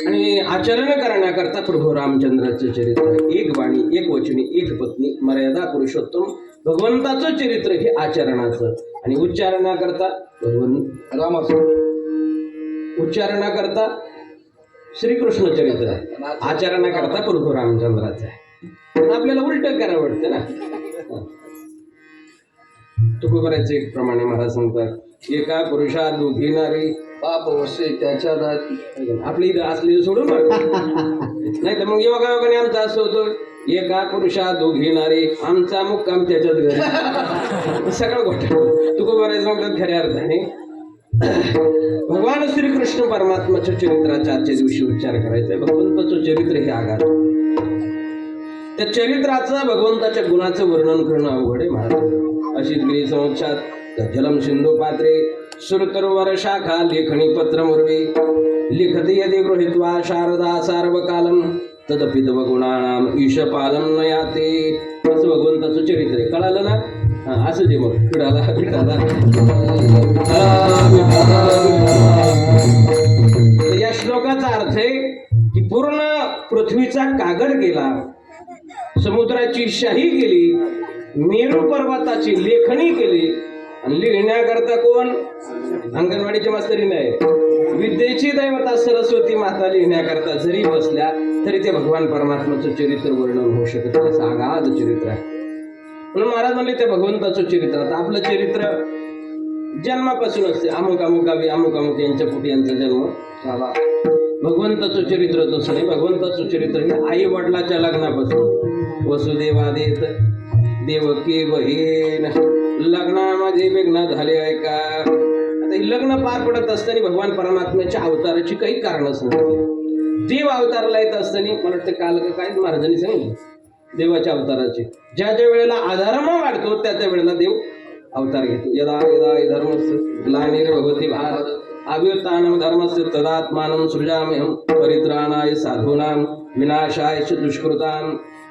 आणि आचरण करण्याकरता प्रभू रामचंद्राचं चरित्र, एक वाणी, एक वचनी, एक पत्नी, मर्यादा पुरुषोत्तम भगवंताचं चरित्र हे आचरणाचं. आणि उच्चारणाकरता भगवंत रामाचं, उच्चारणाकरता श्रीकृष्ण चरित्र आहे, आचरणाकरता प्रभू रामचंद्राचं आहे. आपल्याला उलट करावं वाटतं ना. तुकोबराचं एक प्रमाणे महाराज सांगतात, एका पुरुषा दोघी नारी पाप वसे त्याच्या दाती. आपली इथं असलेली सोडून नाही तर मग योगायोगाने आमचा असं होतं, एका पुरुषा दोघी नारी आमचा मुक्काम त्याच्यात घरी. सगळं गोष्ट तुकोबराचं सांगतात खऱ्या अर्थाने. भगवान श्रीकृष्ण परमात्माच्या चरित्राच्या आजच्या दिवशी उच्चार करायचा. भगवंताचं चरित्र हे आगार, त्या चरित्राचं भगवंताच्या गुणाचं वर्णन करणं अवघड आहे महाराज. अशी गिरी संवत्सात जलम सिंधू पात्रे सुरतरुवर शाखा लेखणी पत्र मुर्वे लिखती यदि गृहीत्वा शारदा सार्वकालम तदपि तव गुणानाम ईशपालम न याते. असं भगवंताचं चरित्र आहे. कळालं ना? असं जे मग विठाला विठाला. या श्लोकाचा अर्थ आहे की पूर्ण पृथ्वीचा कागद केला, समुद्राची शाही केली, मेरू पर्वताची लेखणी केली. आणि लिहिण्याकरता कोण? अंगणवाडीची मास्तरी नाही, विद्येची दैवता सरस्वती माता लिहिण्याकरता जरी बसल्या तरी ते भगवान परमात्म्याचं चरित्र वर्णन होऊ शकत नाही. असं आगाध चरित्र आहे. म्हणून महाराज म्हणले ते भगवंताचं चरित्र. आता आपलं चरित्र जन्मापासून असते. अमुक अमुकावी अमुक अमुक यांच्या पोटी यांचा जन्म झाला. भगवंताचं चरित्र तसं नाही. भगवंताचं चरित्र हे आई वडिलाच्या लग्नापासून वसुदेवादेत देवकी बहीण लग्नामध्ये विघ्न झाले आहे का. आता हे लग्न पार पडत असताना भगवान परमात्म्याच्या अवताराची काही कारणं सांगितली. देव अवताराला येत असताना मला वाटतं काल काय महाराजांनी सांगितलं देवाच्या अवताराचे. ज्या ज्या वेळेला अधर्म वाढतो त्या त्या वेळेला देव अवतार घेतो. यदा यदा धर्मस्य ग्लानिर्भवति भारत अभ्युत्थानं धर्मस्य तदात्मानं सृजाम्यहं परित्राणाय साधूनां विनाशाय च दुष्कृतां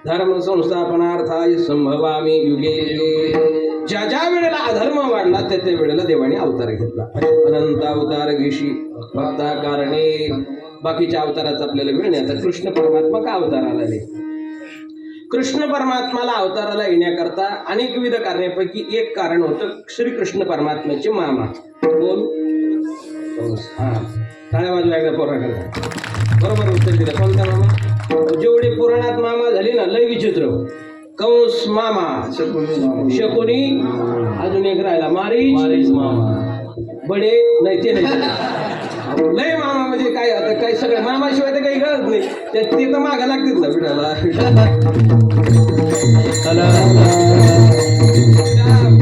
धर्म संस्थापनार्थाय संभवामि युगे युगे. ज्या ज्या वेळेला अधर्म वाढला त्या त्या वेळेला देवाने अवतार घेतला. अनंत अवतार घेशी भक्ता कारणे. बाकीच्या अवताराचा आपल्याला वेळ नाही. आता कृष्ण परमात्मा का अवताराला आले? कृष्ण परमात्माला अवताराला येण्याकरता अनेक विविध कारणापैकी एक कारण होतं श्रीकृष्ण परमात्म्याचे मामा. कोण? हा, टाळ्या वाजवा एकदा पोरा करता. बरोबर उत्तर दिलं. कोणता मामा? जेवढे पुराणात मामा झाले ना लय विचित्र. कंस मामा, शकुनी, अजून एक राहिला मारीच मामा, बडे नाही ते नाही. लय मामा म्हणजे काय आता काय सगळं मामाशिवाय तर काही कळत नाही. ते तर मागा लागतील ना विठाला.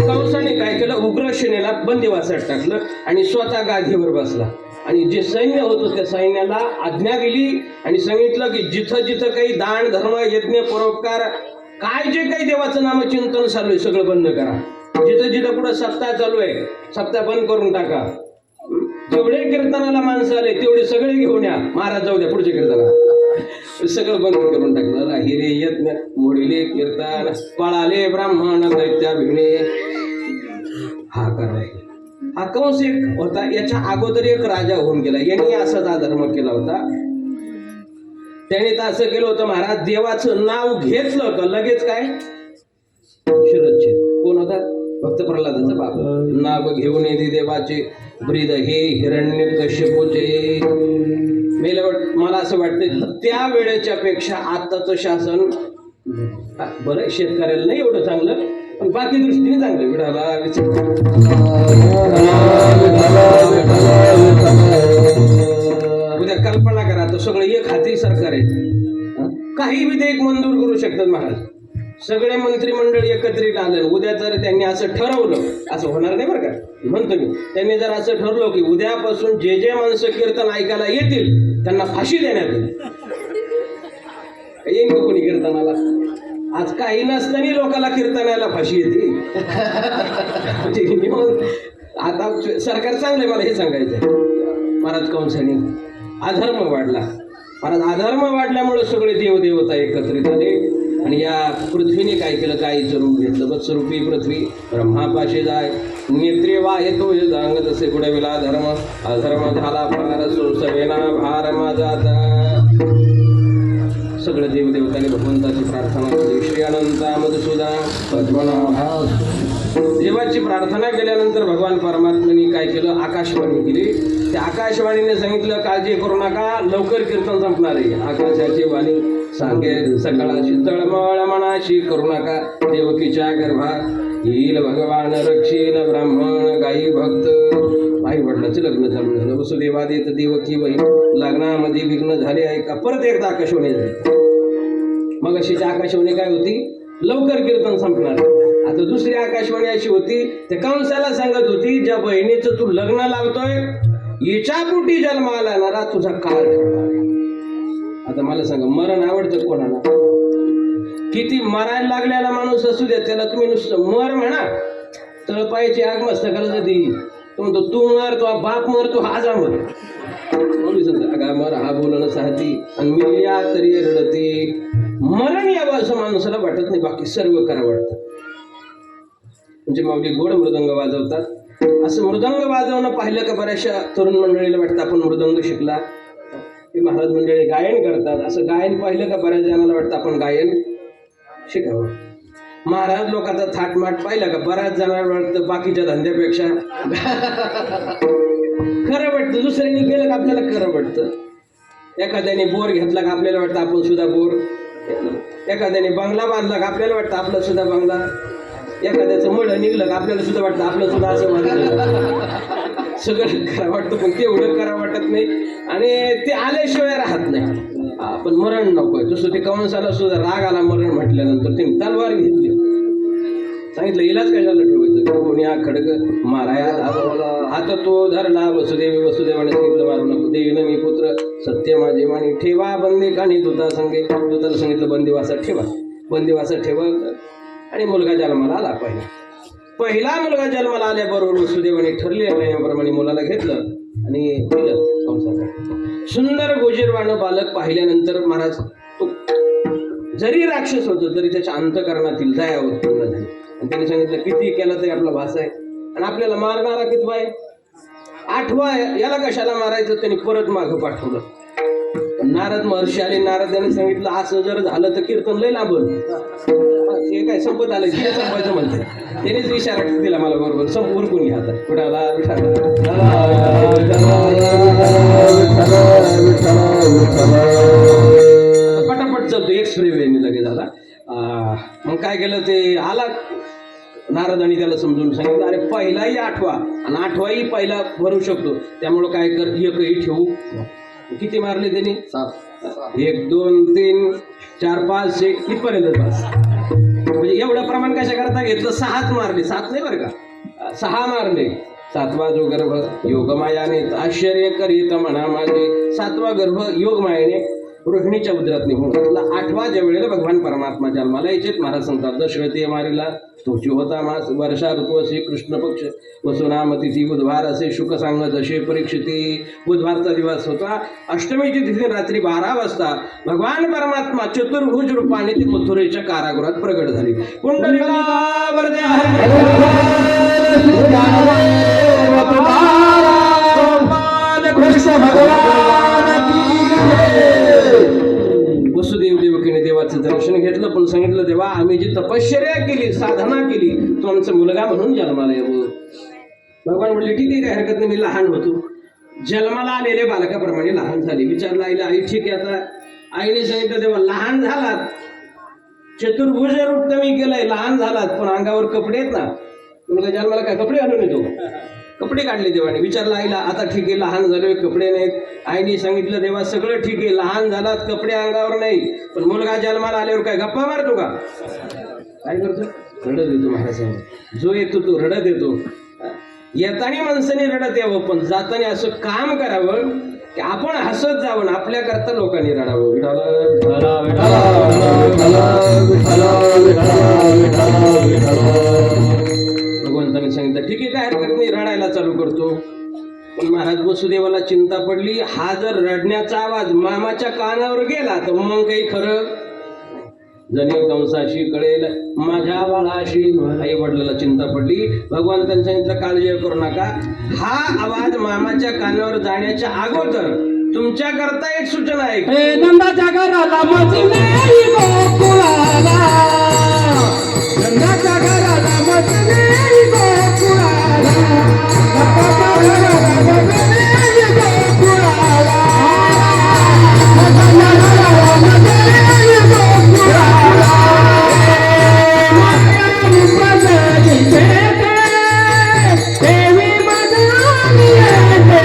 कंसाने काय केलं, उग्रसेनेला बंदिवासात टाकलं आणि स्वतः गादीवर बसला. आणि जे सैन्य होतं त्या सैन्याला आज्ञा दिली आणि सांगितलं की जिथं जिथं काही दान धर्म यज्ञ परोपकार काय जे काही देवाचं नामचिंतन चालू आहे सगळं बंद करा. जिथं जिथं पुढं सप्ताह चालू आहे सप्ताह बंद करून टाका. जेवढे कीर्तनाला माणसं आले तेवढे सगळे घेऊन या. महाराज जाऊ द्या पुढच्या कीर्तनाला. सगळं बंद करून टाकलं. राहिरे यज्ञ मोडिले कीर्तन पळाले ब्राह्मण दैत्या भिणे. हा करायचा. हा कंस एक होता. याच्या अगोदर एक राजा होऊन गेला. यांनी असाच अधर्म केला होता. त्याने तर असं केलं होतं महाराज, देवाचं नाव घेतलं का लगेच काय शिरच्छेद. कोण होता? भक्त प्रल्हादाचा बाप. नाव घेऊन येते देवाचे ब्रीद हे हिरण्य कश्यपूचे. मला असं वाटतं त्या वेळेच्या पेक्षा आताचं शासन बरं, शेतकऱ्याला नाही एवढं चांगलं, पण बाकी दृष्टीने चांगलं. उद्या कल्पना करा, तो सगळं एक हाती सरकार आहे. काही विधेयक मंजूर करू शकतात महाराज. सगळे मंत्रिमंडळ एकत्रित आलं. उद्या जर त्यांनी असं ठरवलं, असं होणार नाही बरं का, म्हणतो मी, त्यांनी जर असं ठरवलं की उद्यापासून जे जे माणसं कीर्तन ऐकायला येतील त्यांना फाशी देण्यात येईल. येईन का कोणी कीर्तनाला? आज काही नसताना लोकांना कीर्तनाला फाशी येते. आता सरकार चांगलंय, मला हे सांगायचंय. महाराज कंसाने अधर्म वाढला. महाराज अधर्म वाढल्यामुळे सगळे देवदेवता एकत्रित आले आणि या पृथ्वीने काय केलं? गायीचं रूप घेतलं. वत्सरूपी पृथ्वी ब्रह्मापाशी जाय नेत्रे वा येतो जांग तसे पुढे विला धर्म अधर्म झाला फार सुसवेना भार माझा. सगळं देवदेवतांनी भगवंताची प्रार्थना केली. श्री अनंता मधुसूदन पद्मनाभ. देवाची प्रार्थना केल्यानंतर भगवान परमात्म्याने काय केलं? आकाशवाणी केली. त्या आकाशवाणीने सांगितलं काळजी करू नका, लवकर कीर्तन संपणार आहे. आकाशाची वाणी सांगे सकाळाची तळमळ मनाशी करू नका. देवकीच्या गर्भात येईल भगवान रक्षील ब्राह्मण गायी भक्त. आई वडिलाचं लग्न चालू झालं. वसुदेवादित देवकी बहीण लग्नामध्ये विघ्न झाले आहे का? परत एकदा आकाशवाणी झाली. मग अशीची आकाशवाणी काय होती? लवकर कीर्तन संपणार. आता दुसरी आकाशवाणी अशी होती, त्या कंसाला सांगत होती ज्या बहिणीचं तू लग्न लावतोय हिच्या पोटी जन्म आला ना तुझा काळ ठरणार. आता मला सांगा, मरण आवडतं कोणाला? किती मरायला लागलेला माणूस असू द्या, त्याला तुम्ही नुसतं मर म्हणा, तळपायची आग मस्तकाला जाती. तो म्हणतो तू मर, तो बाप मर, तो हाजा मर. अगा मर हा बोलणं साहती आणि मिल्या तरी रडते. मरण यावं असं माणसाला वाटत नाही, बाकी सर्व करा वाटतं. म्हणजे माऊली गोड मृदंग वाजवतात. असं मृदंग वाजवणं पाहिलं का बऱ्याचशा तरुण मंडळीला वाटतं आपण मृदंग शिकला. ते महाराज मंडळी गायन करतात, असं गायन पाहिलं का बऱ्याच जणांना वाटतं आपण गायन शिकावं. महाराज लोकांचा थाटमाट पाहिला का बऱ्याच जणांना वाटतं बाकीच्या धंद्यापेक्षा खरं वाटतं. दुसऱ्यांनी केलं का आपल्याला खरं वाटतं. एखाद्याने बोर घेतला का आपल्याला वाटतं आपण सुद्धा बोर. एखाद्याने बंगला बांधला का आपल्याला वाटतं आपला सुद्धा बंगला. एखाद्याचं मळ निघलं का आपल्याला सुद्धा वाटतं आपलं सुद्धा असं वाटतं. सगळं करा वाटतं, पण तेवढं करा वाटत नाही आणि ते आल्याशिवाय राहत नाही. पण मरण नकोय. तसं ते कंसाला सुद्धा राग आला मरण म्हटल्यानंतर त्यांनी तलवार घेतली. सांगितलं इलाज कशाला ठेवायचं? कोणी हा खडक माराया आता तो धरला. वसुदेवाने सांगितलं मारू नको. देवीनं मी पुत्र सत्य माझे मानी ठेवा बंदी कानी दूता संगे. दूताला सांगितलं बंदिवासात ठेवा. बंदिवासात ठेवा आणि मुलगा जन्माला आला. पहिला मुलगा जन्माला आल्याबरोबर वसुदेवाने ठरल्याप्रमाणे मुलाला घेतलं आणि दिलं कंसाला. सुंदर गोजीरवाणं बालक पाहिल्यानंतर महाराज तो जरी राक्षस होतो तरी त्याच्या अंतकरणातील दया उत्पन्न झाली आणि त्याने सांगितलं किती केलं तरी आपला भास आहे आणि आपल्याला मारणारा कितवा आहे? 8वा आहे. याला कशाला मारायचं? त्यांनी परत मागं पाठवलं. नारद महर्षी आले. नारदाने सांगितलं असं जर झालं तर कीर्तन लय लाभल. हे काय संपत आलं की संपायचं म्हणते. त्यानेच इशारा दिला मला बरोबर संपूर कोणी आता कुणाला पटापट चालतो एक्सप्रेस वेने लगेच आला. मग काय केलं ते आला. नारदाने त्याला समजून सांगितलं अरे पहिलाही 8वा आणि 8वाही पहिला भरू शकतो, त्यामुळं काय कर एकही ठेवू. किती मारले त्यांनी? 1 2 3 4 5 6 इथपर्यंत बस. म्हणजे एवढं प्रमाण कशा करता घेतलं? 6च मारले. 7 नाही बरं का, 6 मारले. 7वा जो गर्भ योगमायाने आश्चर्य करीत म्हणा माझे. 7वा गर्भ योगमायाने रोहिणीच्या उदरात निघून घातला. 8वा ज्या वेळेला भगवान परमात्मा जन्माला यायचे महाराज सांगतात दशरथी मारीला तोची होता मास. वर्षा ऋतू असे कृष्ण पक्ष वसुनाम तिथी बुधवार असे शुक सांगत असे परीक्षिती. बुधवारचा दिवस होता. अष्टमीची तिथी रात्री 12 वाजता भगवान परमात्मा चतुर्भुज रूपाने ते मथुरेच्या कारागृहात प्रगट झाली. कुंडलिका भगवानचा मुलगा म्हणून जन्माला यावं. भगवान म्हणले ठीक आहे, काही हरकत नाही, मी लहान होतो. जन्माला आलेले बालकाप्रमाणे लहान झाले. विचारलं आईला, आई ठीक आहे. आता आईने सांगितलं तेव्हा लहान झालात, चतुर्भुज रूप तुम्ही केलंय, लहान झालात, पण अंगावर कपडे आहेत ना. मुलगा जन्माला काय कपडे घालून येतो? कपडे काढले देवाने. विचारलं आईला, आता ठीक आहे, लहान झालोय, कपडे नाहीत. आईने सांगितलं देवा सगळं ठीक आहे, लहान झालात, कपडे अंगावर नाही, पण मुलगा जन्माला आल्यावर काय गप्पा मारतो का? काय करतो? रडत येतो. महाराज जो येतो तो रडत येतो. येताना माणसाने रडत यावं, पण जाताना असं काम करावं की आपण हसत जावं, आपल्या करता लोकांनी रडावं. भगवंताने सांगितलं ठीक आहे, काय हरकत नाही, रडायला चालू करतो. पण महाराज वसुदेवाला चिंता पडली, हा जर रडण्याचा आवाज मामाच्या कानावर गेला तर मग काही खरं. जणे कंसाशी कळेल माझ्या बाळाशी. आई वडिलाला चिंता पडली. भगवान त्यांनी सांगितलं काळजी करू नका, हा आवाज मामाच्या कानावर जाण्याच्या अगोदर तुमच्या करता एक सूचना आहे. नंदाच्या घराला मजले गोकुळाला, नंदाच्या घराला मजले गोकुळाला, बाप्पाच्या घराला मजले गोकुळाला, नंदाच्या घराला मजले गोकुळाला. मायानी बदली येते, देवी बदली येते,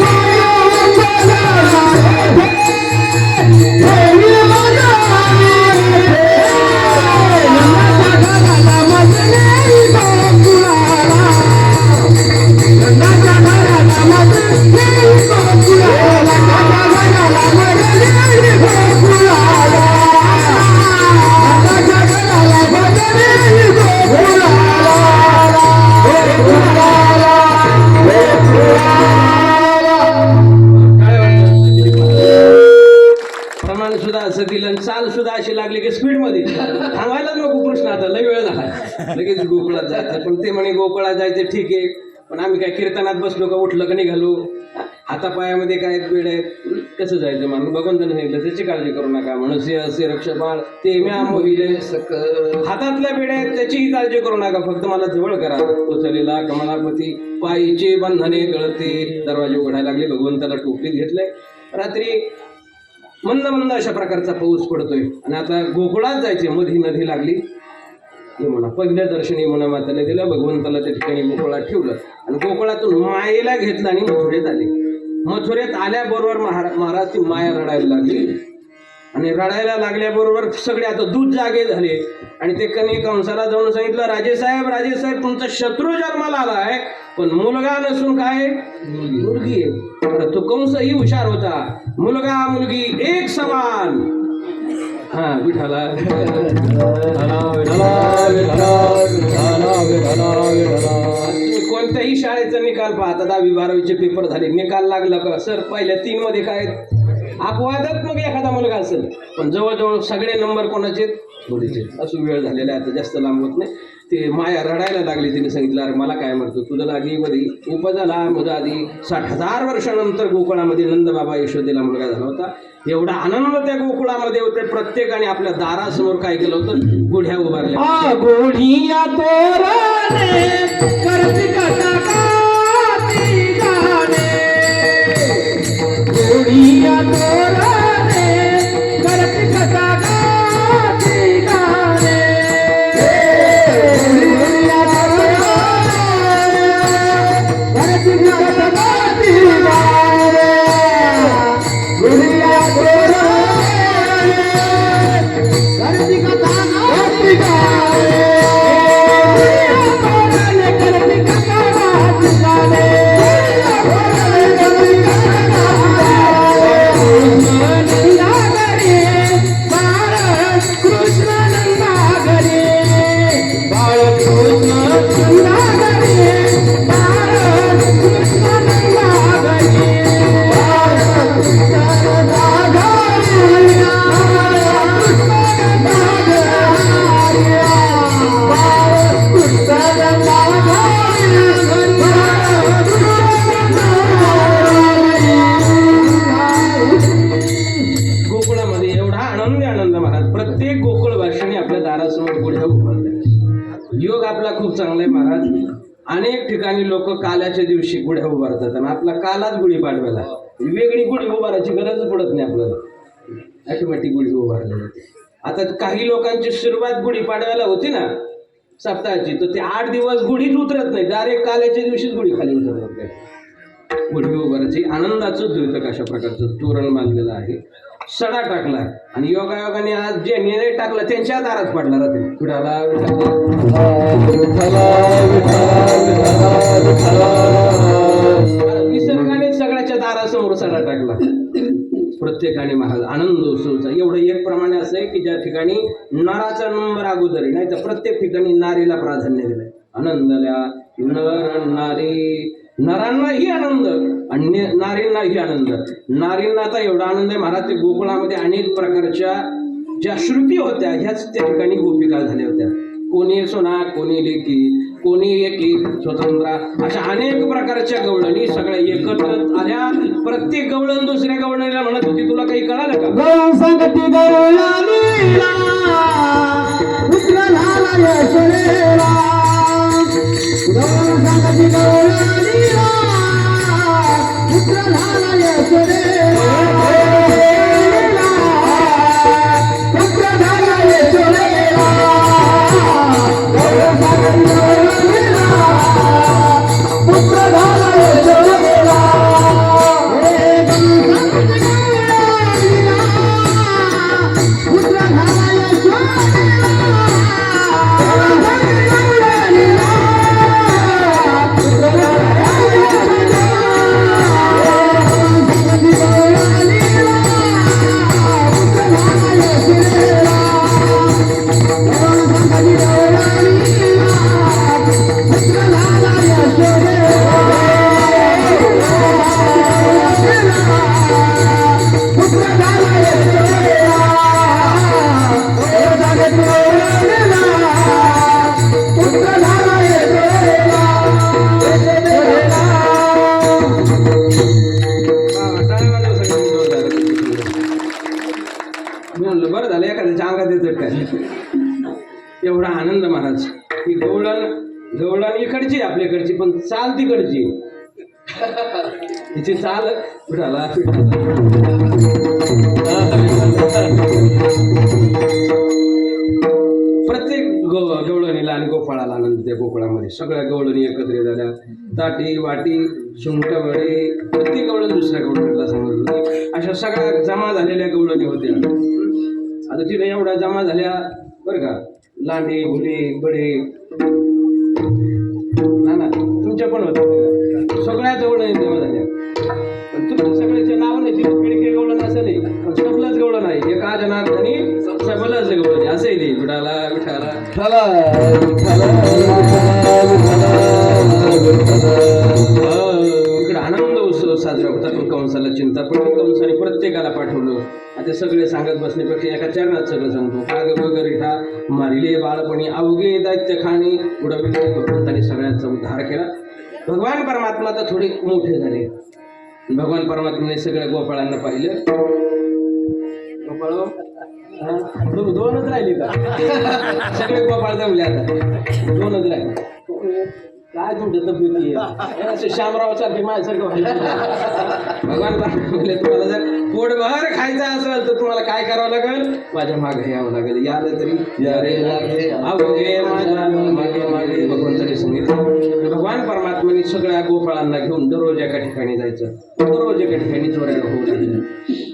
मायानी बदली येते, देवी बदली येते. नंदाच्या घराला मजले गोकुळाला, नंदाच्या घराला मजले गोकुळाला, नंदाच्या घराला मजले गोकुळाला, नंदाच्या घराला मजले गोकुळाला, प्रमाण सुद्धा असं दिलं आणि चाल सुद्धा अशी लागली की स्पीड मध्ये थांबायलाच नको. कृष्ण आता लय वेळ झाला, लगेच गोकुळात जायचं. पण ते म्हणे गोकुळात जायचं ठीक आहे, पण आम्ही काय कीर्तनात बसलो का उठलं का निघालो, हातापायामध्ये काय बेड आहेत, कसं जायचं? म्हणून भगवंताने सांगितलं त्याची काळजी करू नका. म्हणून असे रक्षबाळ ते म्या मोहिले सकल, हातातल्या बेड्या आहेत त्याचीही काळजी करू नका, फक्त मला जवळ करा. उचलेला कमलापती पायीचे बंधने गळते. दरवाजे उघडायला लागले. भगवंताला टोपलीत घेतलंय. रात्री मंद मंद अशा प्रकारचा पाऊस पडतोय आणि आता गोकुळात जायचे. मधी नदी लागली. यमुना पहिल्या दर्शन यमुना माताला दिलं. भगवंताला त्या ठिकाणी गोकुळात ठेवलं आणि गोकुळातून मायेला घेतलं आणि मथुरेत आले. मथुरेत आल्याबरोबर महाराज ती माया रडायला लागली आणि रडायला लागल्याबरोबर सगळे आता दूध जागे झाले आणि ते कणी कंसाला जाऊन सांगितलं, राजेसाहेब तुमचा शत्रू जन्माला आलाय, पण मुलगा नसून काय मुलगी आहे. तो कंसही हुशार होता. मुलगा मुलगी एक समान. हा विठाला कोणत्याही शाळेचा निकाल पाहता 10वी 12वीचे पेपर झाले, निकाल लागला का सर पहिल्या 3 मध्ये काय अपवादात्मक एखादा मुलगा असेल, पण जवळजवळ सगळे नंबर कोणाचे मुलीचे. असं वेळ झालेला आहे, आता जास्त लांब होत नाही. ते माया रडायला लागली. तिने सांगितलं अरे मला काय म्हणतो तुझं लागी मध्ये उपजाला मुदा आधी 60,000 वर्षानंतर गोकुळामध्ये नंदबाबा यशोदेला मुलगा झाला होता. एवढा आनंद त्या गोकुळामध्ये होते. प्रत्येकाने आपल्या दारासमोर काय केलं होतं, गुढ्या उभारल्या. गुढिया तोरणे करती कथा गाती गाणे, गुढिया तोरणे करती कथा गाती गाणे, गुढिया तोरणे करती कथा गाती गाणे, गुढिया तोरणे करती कथा गाती गाणे, करती कथा ठिकाणी लोक काल्याच्या दिवशी गुढ्या उभारतात आणि आपला कालाच गुढीपाडव्याला वेगळी गुढी उभारायची गरज पडत नाही आपल्याला ऑटोमॅटिक गुढी उभारली जाते. आता काही लोकांची सुरुवात गुढीपाडव्याला होती ना सप्ताहाची, तर ते 8 दिवस गुढीच उतरत नाही, डायरेक्ट काल्याच्या दिवशीच गुढी खाली उतरत नाही. गुढी उभारायची आनंदाचं द्योतक अशा प्रकारचं तोरण बांधलेलं आहे. सडा टाकला आणि योगायोगाने आज जे निर्णय टाकला त्यांच्या दारात पडला रात्री कुणाला निसर्गाने सगळ्याच्या दारासमोर सडा टाकला. प्रत्येकाने महाराज आनंद उत्सवचा एवढं एक प्रमाणे असं आहे की ज्या ठिकाणी नराचा नंबर अगोदर आहे, नाही तर प्रत्येक ठिकाणी नारीला प्राधान्य दिलंय. आनंदल्या नर नारी, नरांनाही आनंद आणि नारींनाही आनंद. नारींना आता एवढा आनंद आहे महाराज, ते गोकुळामध्ये अनेक प्रकारच्या ज्या श्रुती होत्या ह्याच त्या ठिकाणी गोपिका झाल्या होत्या. कोणी सोना, कोणी लेकी, कोणी एकी स्वतंत्र, अशा अनेक प्रकारच्या गवळणी सगळ्या एकत्र आल्या. प्रत्येक गवळण दुसऱ्या गवळणीला म्हणत होती तुला काही कळालं का? बरं झालं एखाद्याच्या अंगात येतं काय एवढा आनंद महाराज. ही गवळण इकडची आपल्याकडची पण चाल तिकडची, तिची चाल कुठाला प्रत्येक गवळणीला आणि गोपाळाला आनंद. त्या गोकुळामध्ये सगळ्या गवळणी एकत्र झाल्या. ताटी वाटी सुंठ वडे प्रत्येक गवळण दुसऱ्या गवळणीला समजत होती. अशा सगळ्या जमा झालेल्या गवळणी होत्या. आता तिने एवढ्या जमा झाल्या बरं का, लांडे भुले बडे ना तुमच्या पण होत्या सगळ्या गवळणी जमा झाल्या. पण तुमच्या सगळ्याचे नाव नाही, तिथे पिडके गवळण असं नाही, पण सबलच गवळण आहे. एका जनार्थाने सबलच गवळण असंही नाही. विठाला विठाला इकडे आनंद उत्सव साजरा होता. पण कंसाला चिंता पण कंसाने प्रत्येकाला पाठवलं. आता सगळे सांगत बसण्यापेक्षा एका चरणात सगळं सांगतो. काग वगैरे मारिले बाळपणी अवघे दैत्य खाणी उडविले. भगवंताने सगळ्यांचा उद्धार केला. भगवान परमात्मा तर थोडे मोठे झाले. भगवान परमात्म्याने सगळ्या गोपाळांना पाहिलं. गोपाळ दोनच राहिले का? सगळे गोपाळ जमले आता, दोनच राहिले. काय तुमच्या तब्येती आहे शामराव सारखे माझ्यासारखं व्हायला. भगवान म्हणले तुम्हाला जर पोटभर खायचं असेल तर तुम्हाला काय करावं लागेल? माझ्या मागे यावं लागेल. यालं तरी या रे लागे अवघे माझ्या मागे मागे भगवंताने सांगितलं. भगवान परमात्म्याने सगळ्या गोपाळांना घेऊन दररोज एका ठिकाणी जायचं. दररोज एका ठिकाणी चोऱ्याला होऊ लागली.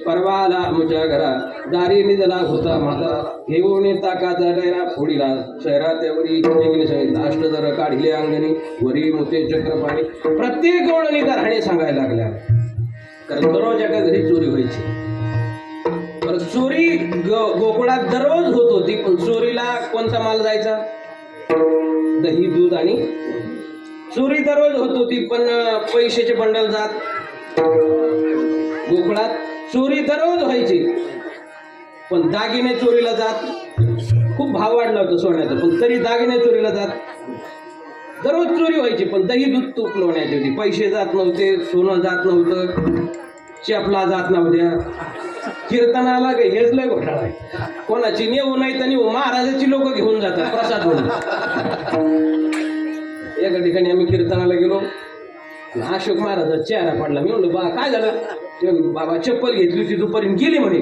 परवा आला आमच्या घरा दारी निधला होता माझा घेऊन ताकाचा डेरा फोडीला शहरात त्यावरी सांगितलं. अष्टदर काढिले अंगणी वरी मोते चक्रपाणी. प्रत्येक गवळणी राहणे सांगायला लागल्या. कारण दररोज एका घरी चोरी व्हायची. परत चोरी गोकुळात दररोज होत होती. पण चोरीला कोणता माल जायचा? दही दूध आणि चोरी दररोज होत होती. पण पैशाचे बंडल जात. गोकुळात चोरी दररोज व्हायची. पण दागिने चोरीला जात. खूप भाव वाढला होता सोन्याचा, पण तरी दागिने चोरीला जात. दररोज चोरी व्हायची. पण दही दूध तूप लोण्याची होती. पैसे जात नव्हते, सोनं जात नव्हतं, चपला जात नव्हत्या. कीर्तनाला हेच लय घोटाळा आहे. कोणाची नेऊ नाही तर नेऊ, महाराजाची लोक घेऊन जातात प्रसाद म्हणून. एका ठिकाणी आम्ही कीर्तनाला गेलो आणि अशोक महाराजाचा चेहरा पडला. मी म्हणलो बा काय झालं? ते म्हणे, बाबा चप्पल घेतली होती दुपारी गेली म्हणे.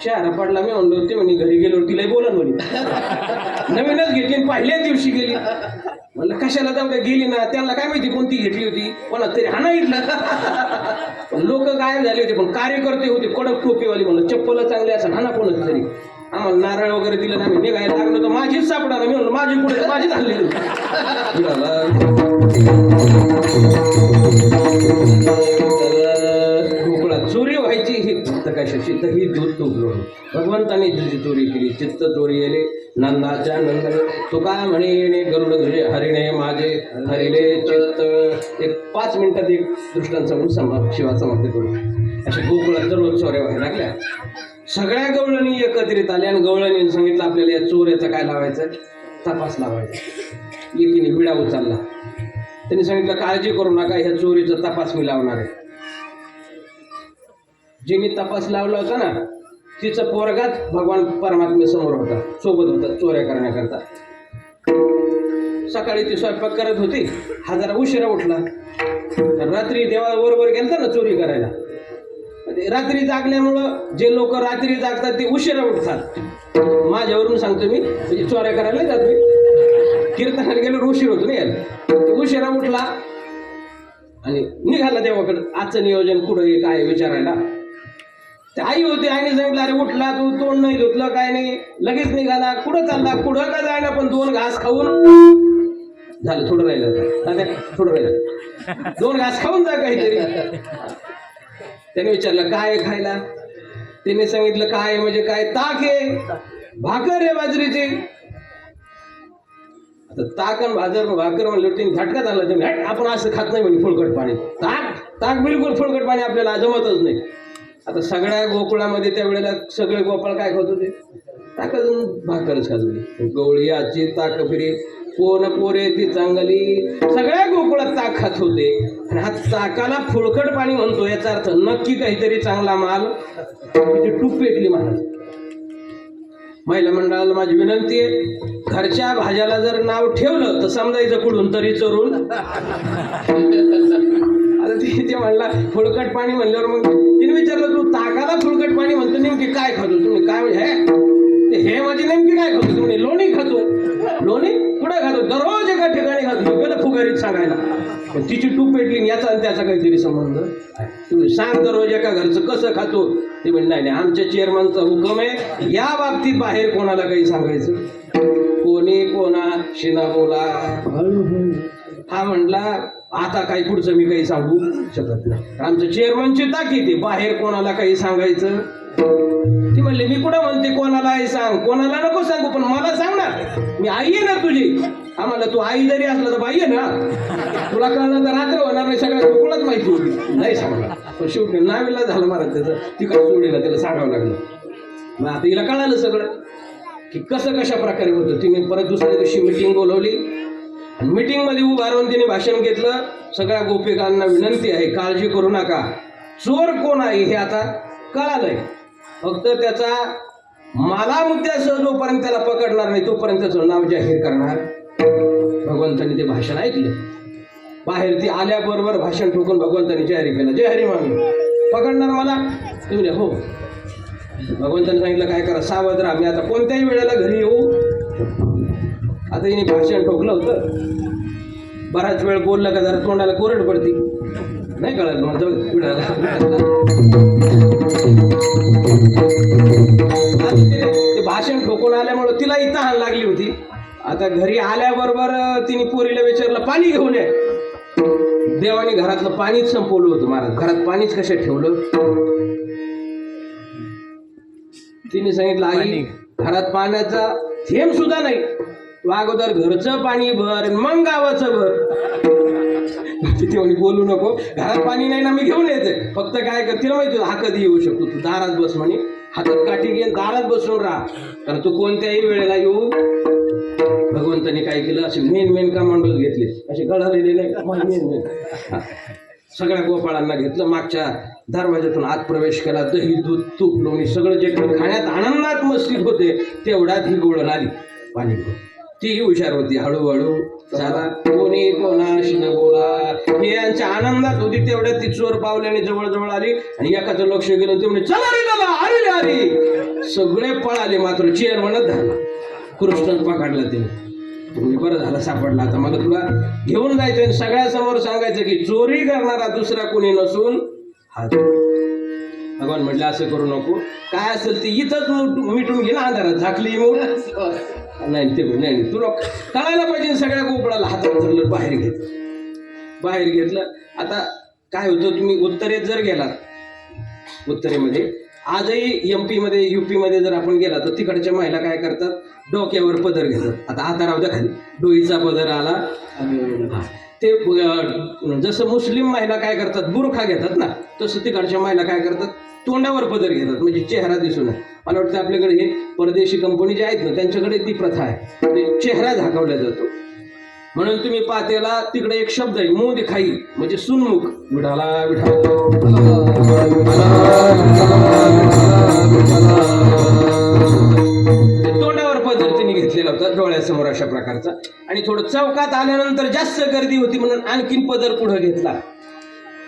चेहरा पडला. मी म्हणलो ते म्हणे घरी गेलो तिलाही बोला म्हणे. नवीनच घेतली आणि पहिल्याच दिवशी गेली. म्हणलं कशाला जाऊ द्या, गेली ना, त्यांना काय माहिती कोणती घेतली होती, कोणा तरी हाना इथलं. लोक गायब झाले होते पण कार्यकर्ते होते कडक टोपीवाली. म्हणलं चप्पल चांगली असं हाना कोणच तरी. आम्हाला नारळ वगैरे दिलं ना, आम्ही निघायला लागलो तर माझीच सापडा ना. मी म्हणलं माझी कुठे, माझी झाली. गोकुळात चोरी व्हायची ही फक्त कशाची तर ही दूध तुपलो. भगवंताने तुझी चोरी केली, चित्त चोरी गेले नंदाच्या नंदने. तुका म्हणे गरुड तुझे हरिणे माझे हरिले चित्त. एक 5 मिनिटात एक दृष्टांत सांगून शिवाचा मध्ये करू. अशा गोकुळात दररोज चोऱ्या व्हायला लागल्या. सगळ्या गवळणी एकत्रित आल्या आणि गवळणीने सांगितलं आपल्याला या चोऱ्याचं काय लावायचं, तपास लावायचा. एकीने विडा उचलला. त्यांनी सांगितलं काळजी करू नका, ह्या चोरीचा तपास मी लावणार आहे. जिने तपास लावला होता ना तिचा पोरगाच भगवान परमात्म्यासमोर होता, सोबत होता चोऱ्या करण्याकरता. सकाळी ती स्वयंपाक करत होती, हा जरा उशिरा उठला. रात्री देवाबरोबर गेलता ना चोरी करायला. रात्री जागल्यामुळं जे लोक रात्री जागतात ते उशिरा उठतात. माझ्यावरून सांगतो मी, म्हणजे चोऱ्या करायला जात मी. कीर्तनाला गेलो उशीर होतो नाही यायला. उशिरा उठला आणि निघाला देवाकडं. आजचं नियोजन कुठं आहे काय विचारायला. ते आई होते, आईने सांगितलं अरे उठला तू, तोंड नाही धुतलं काय नाही. लगेच निघाला. कुठं चालला, कुठं का जायना, पण 2 घास खाऊन झालं. थोडं राहिलं, थोडं राहिलं. 2 घास खाऊन जा काहीतरी. त्याने विचारलं काय खायला. त्याने सांगितलं काय म्हणजे काय, ताक आहे, भाकर आहे बाजरीची. आता ताक आणि भाकर म्हणलं त्यांनी झटका झाला. तुम्ही आपण असं खात नाही म्हणजे फुलकट पाणी. ताक बिलकुल फुलकट पाणी आपल्याला जमतच नाही. आता सगळ्या गोकुळामध्ये त्यावेळेला सगळे गोपाळ काय खात होते, ताकद भाकरच खात होते. गवळी आजी ताक फिरी कोण पोरे ती चांगली, सगळ्या गोकुळात ताक खात होते. आणि हा ताकाला फुलकट पाणी म्हणतो याचा अर्थ नक्की काहीतरी चांगला माल. तिची टूप पेटली महाराज. महिला मंडळाला माझी विनंती आहे, घरच्या भाज्याला जर नाव ठेवलं तर समजायचं कुठून तरी चोरून. आता ते म्हणला फुलकट पाणी म्हणल्यावर मग तिने विचारलं तू ताकाला फुलकट पाणी म्हणतो, नेमकी काय खातो तुम्ही, काय म्हणजे हे माझी नेमकी काय खातो तुम्ही. लोणी खातो. लोणी कुठे खातो, दररोज एका ठिकाणी खातो. गेलं फुगारीत सांगायला. पण तिची टूप पेटली याचा आणि त्याचा काहीतरी संबंध. तुम्ही सांग दररोज एका घरचं कसं खातो. ते म्हणजे नाही आमच्या चेअरमनचा हुकम आहे, या बाबतीत बाहेर कोणाला काही सांगायचं. कोणी कोणा शिना बोला. हा म्हणला आता काही पुढचं मी काही सांगू शकत नाही. आमचं चेअरमनची ताकीद आहे, बाहेर कोणाला काही सांगायचं. ती म्हणले मी कुठं म्हणते कोणाला आहे सांग, कोणाला नको सांगू, पण मला सांग ना, मी आई आहे ना तुझी. आम्हाला तू आई जरी असला तर बाई आहे ना, तुला कळलं तर रात्र होणार नाही. सगळ्या गोकुळात माहिती होती, नाही सांगला. पण शेवटी नावीला झालं महाराज त्याचं. तिकडे जोडीला त्याला सांगावं लागलं. मग आता हिला कळालं सगळं की कसं कशा प्रकारे होतं. तिने परत दुसऱ्या दिवशी मिटिंग बोलवली आणि मिटिंगमध्ये उभा राहून तिने भाषण घेतलं. सगळ्या गोपिकांना विनंती आहे, काळजी करू नका, चोर कोण आहे हे आता कळालंय. फक्त त्याचा मला मुद्द्यासह जोपर्यंत त्याला पकडणार नाही तोपर्यंत त्याचं नाव जाहीर करणार. भगवंतांनी ते भाषण ऐकलं. बाहेर ती आल्याबरोबर भाषण ठोकून भगवंतांनी जाहीर केलं, जय हरी मामी, पकडणार मला. तुम्ही हो. भगवंतांनी सांगितलं काय करा, सावध राहा, मी आता कोणत्याही वेळेला घरी येऊ. आता हिने भाषण ठोकलं होतं. बराच वेळ बोललं का जरा तोंडाला कोरड पडती, नाही कळलं मग ते भाषण ठोकून आल्यामुळे तिलाही तहान लागली होती. आता घरी आल्याबरोबर तिने पोरीला विचारलं पाणी घेऊन ये. देवाने घरातलं पाणीच संपवलं होतं महाराज. घरात पाणीच कशात ठेवलं. तिने सांगितलं आई घरात पाण्याचा थेंब सुद्धा नाही, तू अगोदर घरचं पाणी भर मग गावाचं भर. तिथे म्हणे बोलू नको, घरात पाणी नाही ना मी घेऊन येते. फक्त काय कर, तिला माहिती हा कधी येऊ शकतो, तू दारात बस म्हणे, हातात काठी घे दारात बसून राहा, कारण तू कोणत्याही वेळेला येऊ. भगवंतांनी काय केलं, असे मेन कमांडोज घेतले, असे गळालेले नाही मेन. सगळ्या गोपाळांना घेतलं, मागच्या दरवाजातून आत प्रवेश केला. दही दूध तूप लोणी सगळं जे खाण्यात आनंदात मस्तीत होते तेवढ्यात ही गोळण आली पाणी घेऊन. ती हुशार होती, हळूहळू चला कोणी कोणाशी न बोला. हे यांच्या आनंदात होती तेवढ्यात ती चोर पावल्याने जवळ आली आणि एकाचं लक्ष गेलं ते म्हणे चला रे दादा अरे रे अरे. सगळे पळाले मात्र चेअरमनच धरला. कृष्णच पकडला तिने. म्हणजे बरं झालं सापडला. आता मला तुला घेऊन जायचं आणि सगळ्यासमोर सांगायचं की चोरी करणारा दुसरा कोणी नसून हा तू. भगवान म्हटलं असं करू नको. काय असेल ते इथंच मिटून घे ना अंधारात झाकली मूळ. नाही ते नाही तुला कळायला पाहिजे. सगळ्या गोकुळाला हातात धरलं बाहेर घेतलं. आता काय होतं तुम्ही उत्तरेत जर गेलात उत्तरेमध्ये आजही MP मध्ये UP मध्ये जर आपण गेला तर तिकडच्या महिला काय करतात डोक्यावर पदर घेतात. आता हाता राहू द्या खाली डोईचा पदर आला ते जसं मुस्लिम महिला काय करतात बुरखा घेतात ना तसं तिकडच्या महिला काय करतात तोंडावर पदर घेतात म्हणजे चेहरा दिसू नये. मला वाटतं आपल्याकडे हे परदेशी कंपनी जे आहेत ना त्यांच्याकडे ती प्रथा आहे चेहरा झाकवला जातो. म्हणून तुम्ही पाहतेला तिकडे एक शब्द आहे मुंह दिखाई म्हणजे सुनमुख. विठाला तोंडावर पदर त्यांनी घेतलेला होता डोळ्यासमोर अशा प्रकारचा. आणि थोडं चौकात आल्यानंतर जास्त गर्दी होती म्हणून आणखीन पदर पुढे घेतला.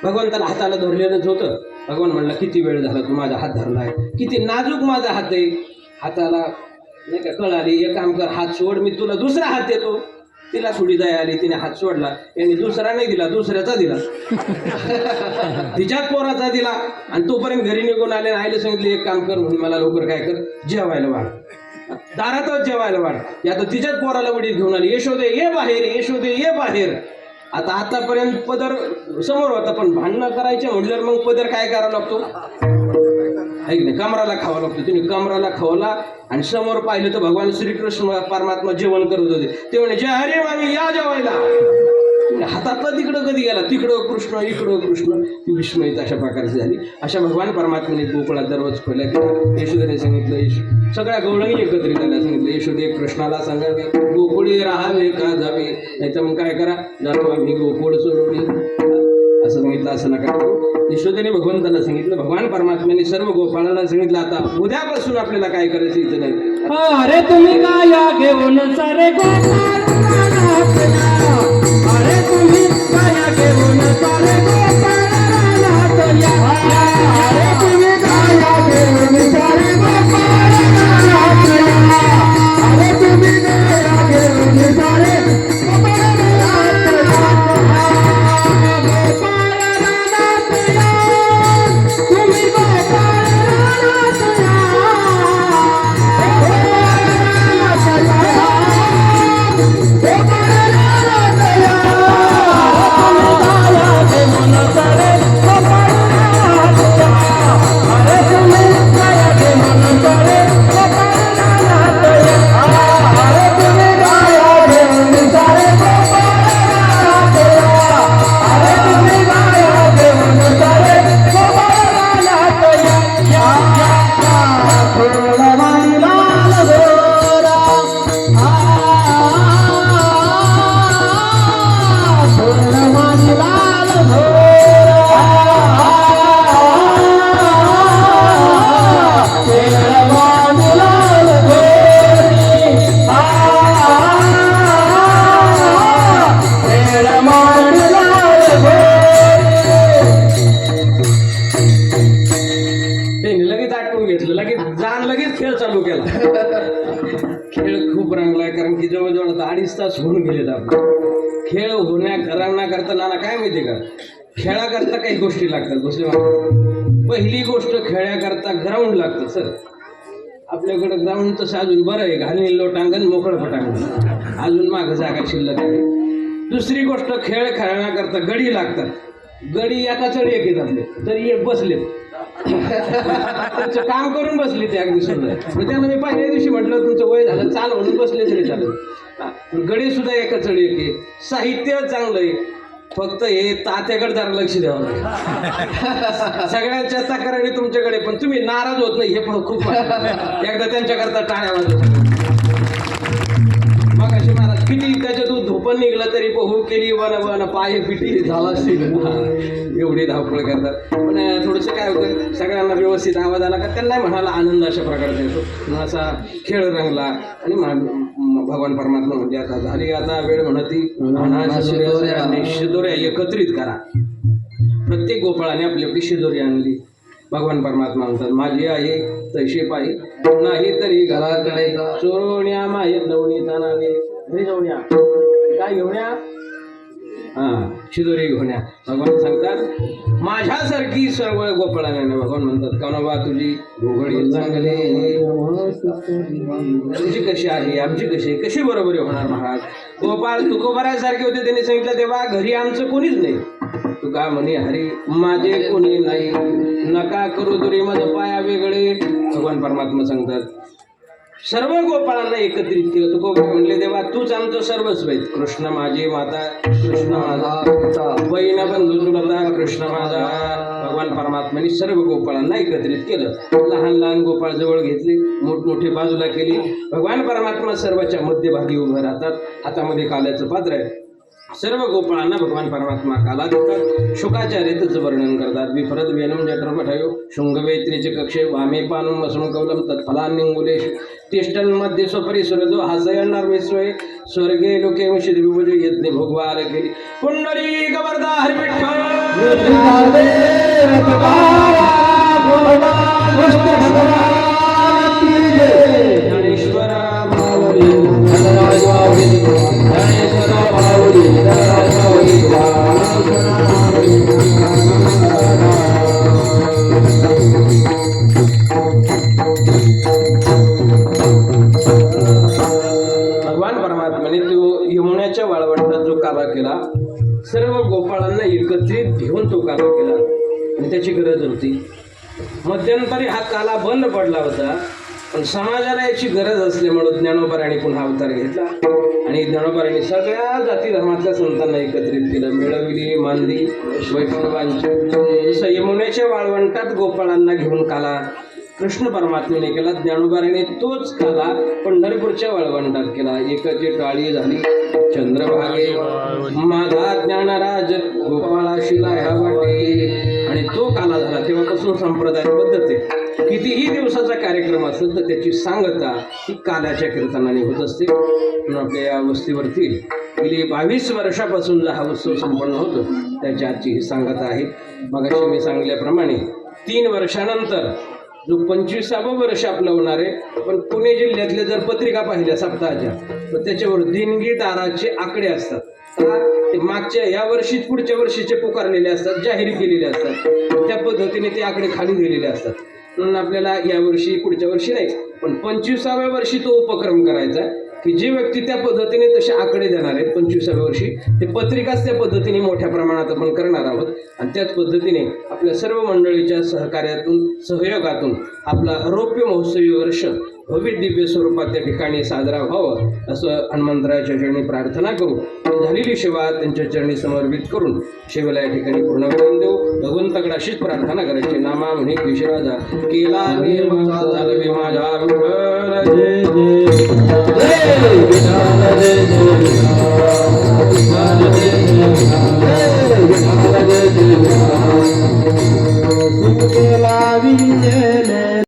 भगवंताला हाताला धरलेलंच होतं. भगवान म्हणला किती वेळ झाला तू माझा हात धरलाय किती नाजूक माझा हात आहे. हाताला नाही का कळ आली एक काम कर हात सोड मी तुला दुसरा हात देतो. तिला थोडी दया आली तिने हात सोडला. यांनी दुसरा नाही दिला दुसऱ्याचा दिला. तिच्याच पोराचा दिला. आणि तोपर्यंत घरी निघून आले आईला सांगितलं एक काम कर म्हणून मला लवकर काय कर जेवायला वाढ. दारातच जेवायला वाढ. आता तिच्याच पोराला वडील घेऊन आली यशोदे ये बाहेर यशोदे ये बाहेर. आता आतापर्यंत पदर समोर होता पण भांडणं करायचे म्हटल्यावर मग पदर काय करावा लागतो ऐक नाही कमराला खावा लागतो. तिने कमराला खावला आणि समोर पाहिलं तर भगवान श्रीकृष्ण परमात्मा जेवण करत होते. ते म्हणे जय हरे मामी या जेवायला. हातातला तिकडं कधी गेला तिकडं कृष्ण इकडं कृष्ण ती विस्मयित अशा प्रकारची झाली. अशा भगवान परमात्म्याने गोकुळात दरवाज खोल्या केला. यशोदेने सांगितलं सगळ्या गवळणी एकत्रित आल्या. सांगितलं यशोदे कृष्णाला सांगावे गोकुळी राहावे का जावे नाही तर मग काय करा जातो आम्ही गोकुळ सोडवली असं सांगितलं. असं नका करू. यशोदेने भगवंताला सांगितलं. भगवान परमात्म्याने सर्व गोपाळांना सांगितलं आता उद्यापासून आपल्याला काय करायचं इथं नाही. अरे तुम्ही गाया घेऊन सारे गोपाळ अरे तुम्ही गाया घेऊन सारे गोपाळ अरे तुम्ही गाया घेऊन सारे गोपाळ अरे तुम्ही गाया घेऊन सारे कारण की जवळजवळ 2.5 तास होऊन गेलेत. आपण खेळ करता नाना काय माहिती का खेळाकरता काही गोष्टी लागतात. दुसरी पहिली गोष्ट खेळाकरता ग्राउंड लागतं सर. आपल्याकडे ग्राउंड तसं अजून बरं आहे घालून लोटांगण मोकळं पटांगण अजून मागं जागा शिल्लक आहे. दुसरी गोष्ट खेळ खेळण्याकरता गडी लागतात. गडी एका चढ एक येत आपले तरी एक बसलेत त्यांचं काम करून बसले ते अगदी सुंदर. त्यांना मी पहिल्या दिवशी म्हटलं तुमचं वय झालं चाल म्हणून बसले तरी चालेल. गडी सुद्धा एका चढ एक आहे. साहित्य चांगलं आहे फक्त हे तात्याकडे जरा लक्ष द्यावं लागेल. सगळ्यांच्या तक्रारी तुमच्याकडे पण तुम्ही नाराज होत नाही हे पण खूप एकदा त्यांच्याकरता टाळ्या वाजवत. मग अशी महाराज किती त्याच्यातून धोपण निघलं तरी पोहू केली वन पाय पिटी झाला एवढी धावपळ करतात. पण थोडंसं काय होतं सगळ्यांना व्यवस्थित आवाज आला का त्यांना म्हणाला आनंद अशा प्रकारचा येतो. असा खेळ रंगला आणि भगवान परमात्मा म्हणजे आता झाली आता वेळ म्हणती शिदोऱ्या एकत्रित करा. प्रत्येक गोपाळाने आपली आपली शिदोरी आणली. भगवान परमात्मा म्हणतात माझी आहे तैशी पायी नाही तरी घराकडे चोरवण्या माहीत लवणीचा नावे घरी जाऊया काय घेऊया शिदोरी घेऊन या. भगवान सांगतात माझ्यासारखी सर्व गोपाळाने भगवान म्हणतात कानोबा तुझी घोगडी चांगली तुझी कशी आहे आमची कशी कशी बरोबरी होणार महाराज. गोपाळ तुकोबारासारखे होते त्यांनी सांगितलं तेव्हा घरी आमचं कोणीच नाही. तुका म्हणे हरी माझे कोणी नाही नका करू दुरी माझं पाया वेगळे. भगवान परमात्मा सांगतात सर्व गोपाळांना एकत्रित केलं. तुकोबा म्हणले देवा तूच आमचं सर्वस्व आहे. कृष्ण माझी माता कृष्ण माझा बहीण बंधू चुलता कृष्ण माझा. भगवान परमात्म्याने सर्व गोपाळांना एकत्रित केलं. लहान लहान गोपाळ जवळ घेतले मोठमोठे बाजूला केली. भगवान परमात्मा सर्वांच्या मध्यभागी उभं राहतात. हातामध्ये काल्याचं पात्र आहे. सर्व गोपाळांना भगवान परमात्मा काला देतात. शुकाचार्याचं वर्णन करतात. विफरद वेनम जठरपठयो शृंगवेत्रीचे कक्षे वामे पानम वसम कवलम तत्फलान्यंगुलेश तिष्ठन मध्ये स्वपरिसुरजो हासयणार विश्वय स्वर्गे लोके मुषिद विभुज यज्ञ भोगवाल केली. पुंडरी गवर्धा भगवान परमात्म्याने तो यमुनेच्या वाळवंटात जो काबा केला सर्व गोपाळांना एकत्रित घेऊन तो काबा केला आणि त्याची गरज होती. मध्यंतरी हा काला बंद पडला होता पण समाजाला याची गरज असल्यामुळे ज्ञानोबारांनी पुन्हा अवतार घेतला आणि ज्ञानोबारांनी सगळ्या जाती धर्मातल्या संतांना एकत्रित केलं. मिळविली मानली वैष्णवांची. जसं यमुनेच्या वाळवंटात गोपाळांना घेऊन काला कृष्ण परमात्म्याने केला ज्ञानोबारांनी तोच काला पंढरपूरच्या वाळवंटात केला. एकाची टाळी झाली चंद्रभागे माझा ज्ञानराज गोपाळाशी लाह्या वाटे आणि तो काला झाला. तेव्हापासून संप्रदाय पद्धत आहे. कितीही दिवसाचा कार्यक्रम असेल तर त्याची सांगता ही काल्याच्या कीर्तनाने होत असते. आपल्या या वस्तीवरती गेली 22 वर्षापासून हा उत्सव संपन्न होतो त्याची आजची ही सांगता आहे. मगाशी मी सांगितल्याप्रमाणे 3 वर्षानंतर जो 25वे वर्ष आपलं होणार आहे. पण पुणे जिल्ह्यातल्या जर पत्रिका पाहिल्या सप्ताहाच्या तर त्याच्यावर देणगीदाराचे आकडे असतात. ते मागच्या या वर्षीच पुढच्या वर्षीचे पुकारलेले असतात जाहीर केलेले असतात. त्या पद्धतीने ते आकडे खाली दिलेले असतात. म्हणून आपल्याला या वर्षी पुढच्या वर्षी नाही पण 25व्या वर्षी तो उपक्रम करायचा की जी व्यक्ती त्या पद्धतीने तसे आकडे देणार आहेत 25व्या वर्षी ते पत्रिकाच त्या पद्धतीने मोठ्या प्रमाणात आपण करणार आहोत. आणि त्याच पद्धतीने आपल्या सर्व मंडळीच्या सहकार्यातून सहयोगातून आपला रौप्य महोत्सवी वर्ष भव्य दिव्य स्वरूपात त्या ठिकाणी साजरा व्हावं असं हनुमंतरायाच्या चरणी प्रार्थना करू. झालेली सेवा त्यांच्या चरणी समर्पित करून सेवेला या ठिकाणी पूर्ण करून देऊ. भगवंताकडे अशीच प्रार्थना करायची नामा म्हणे केशराजा केला माझा जय जय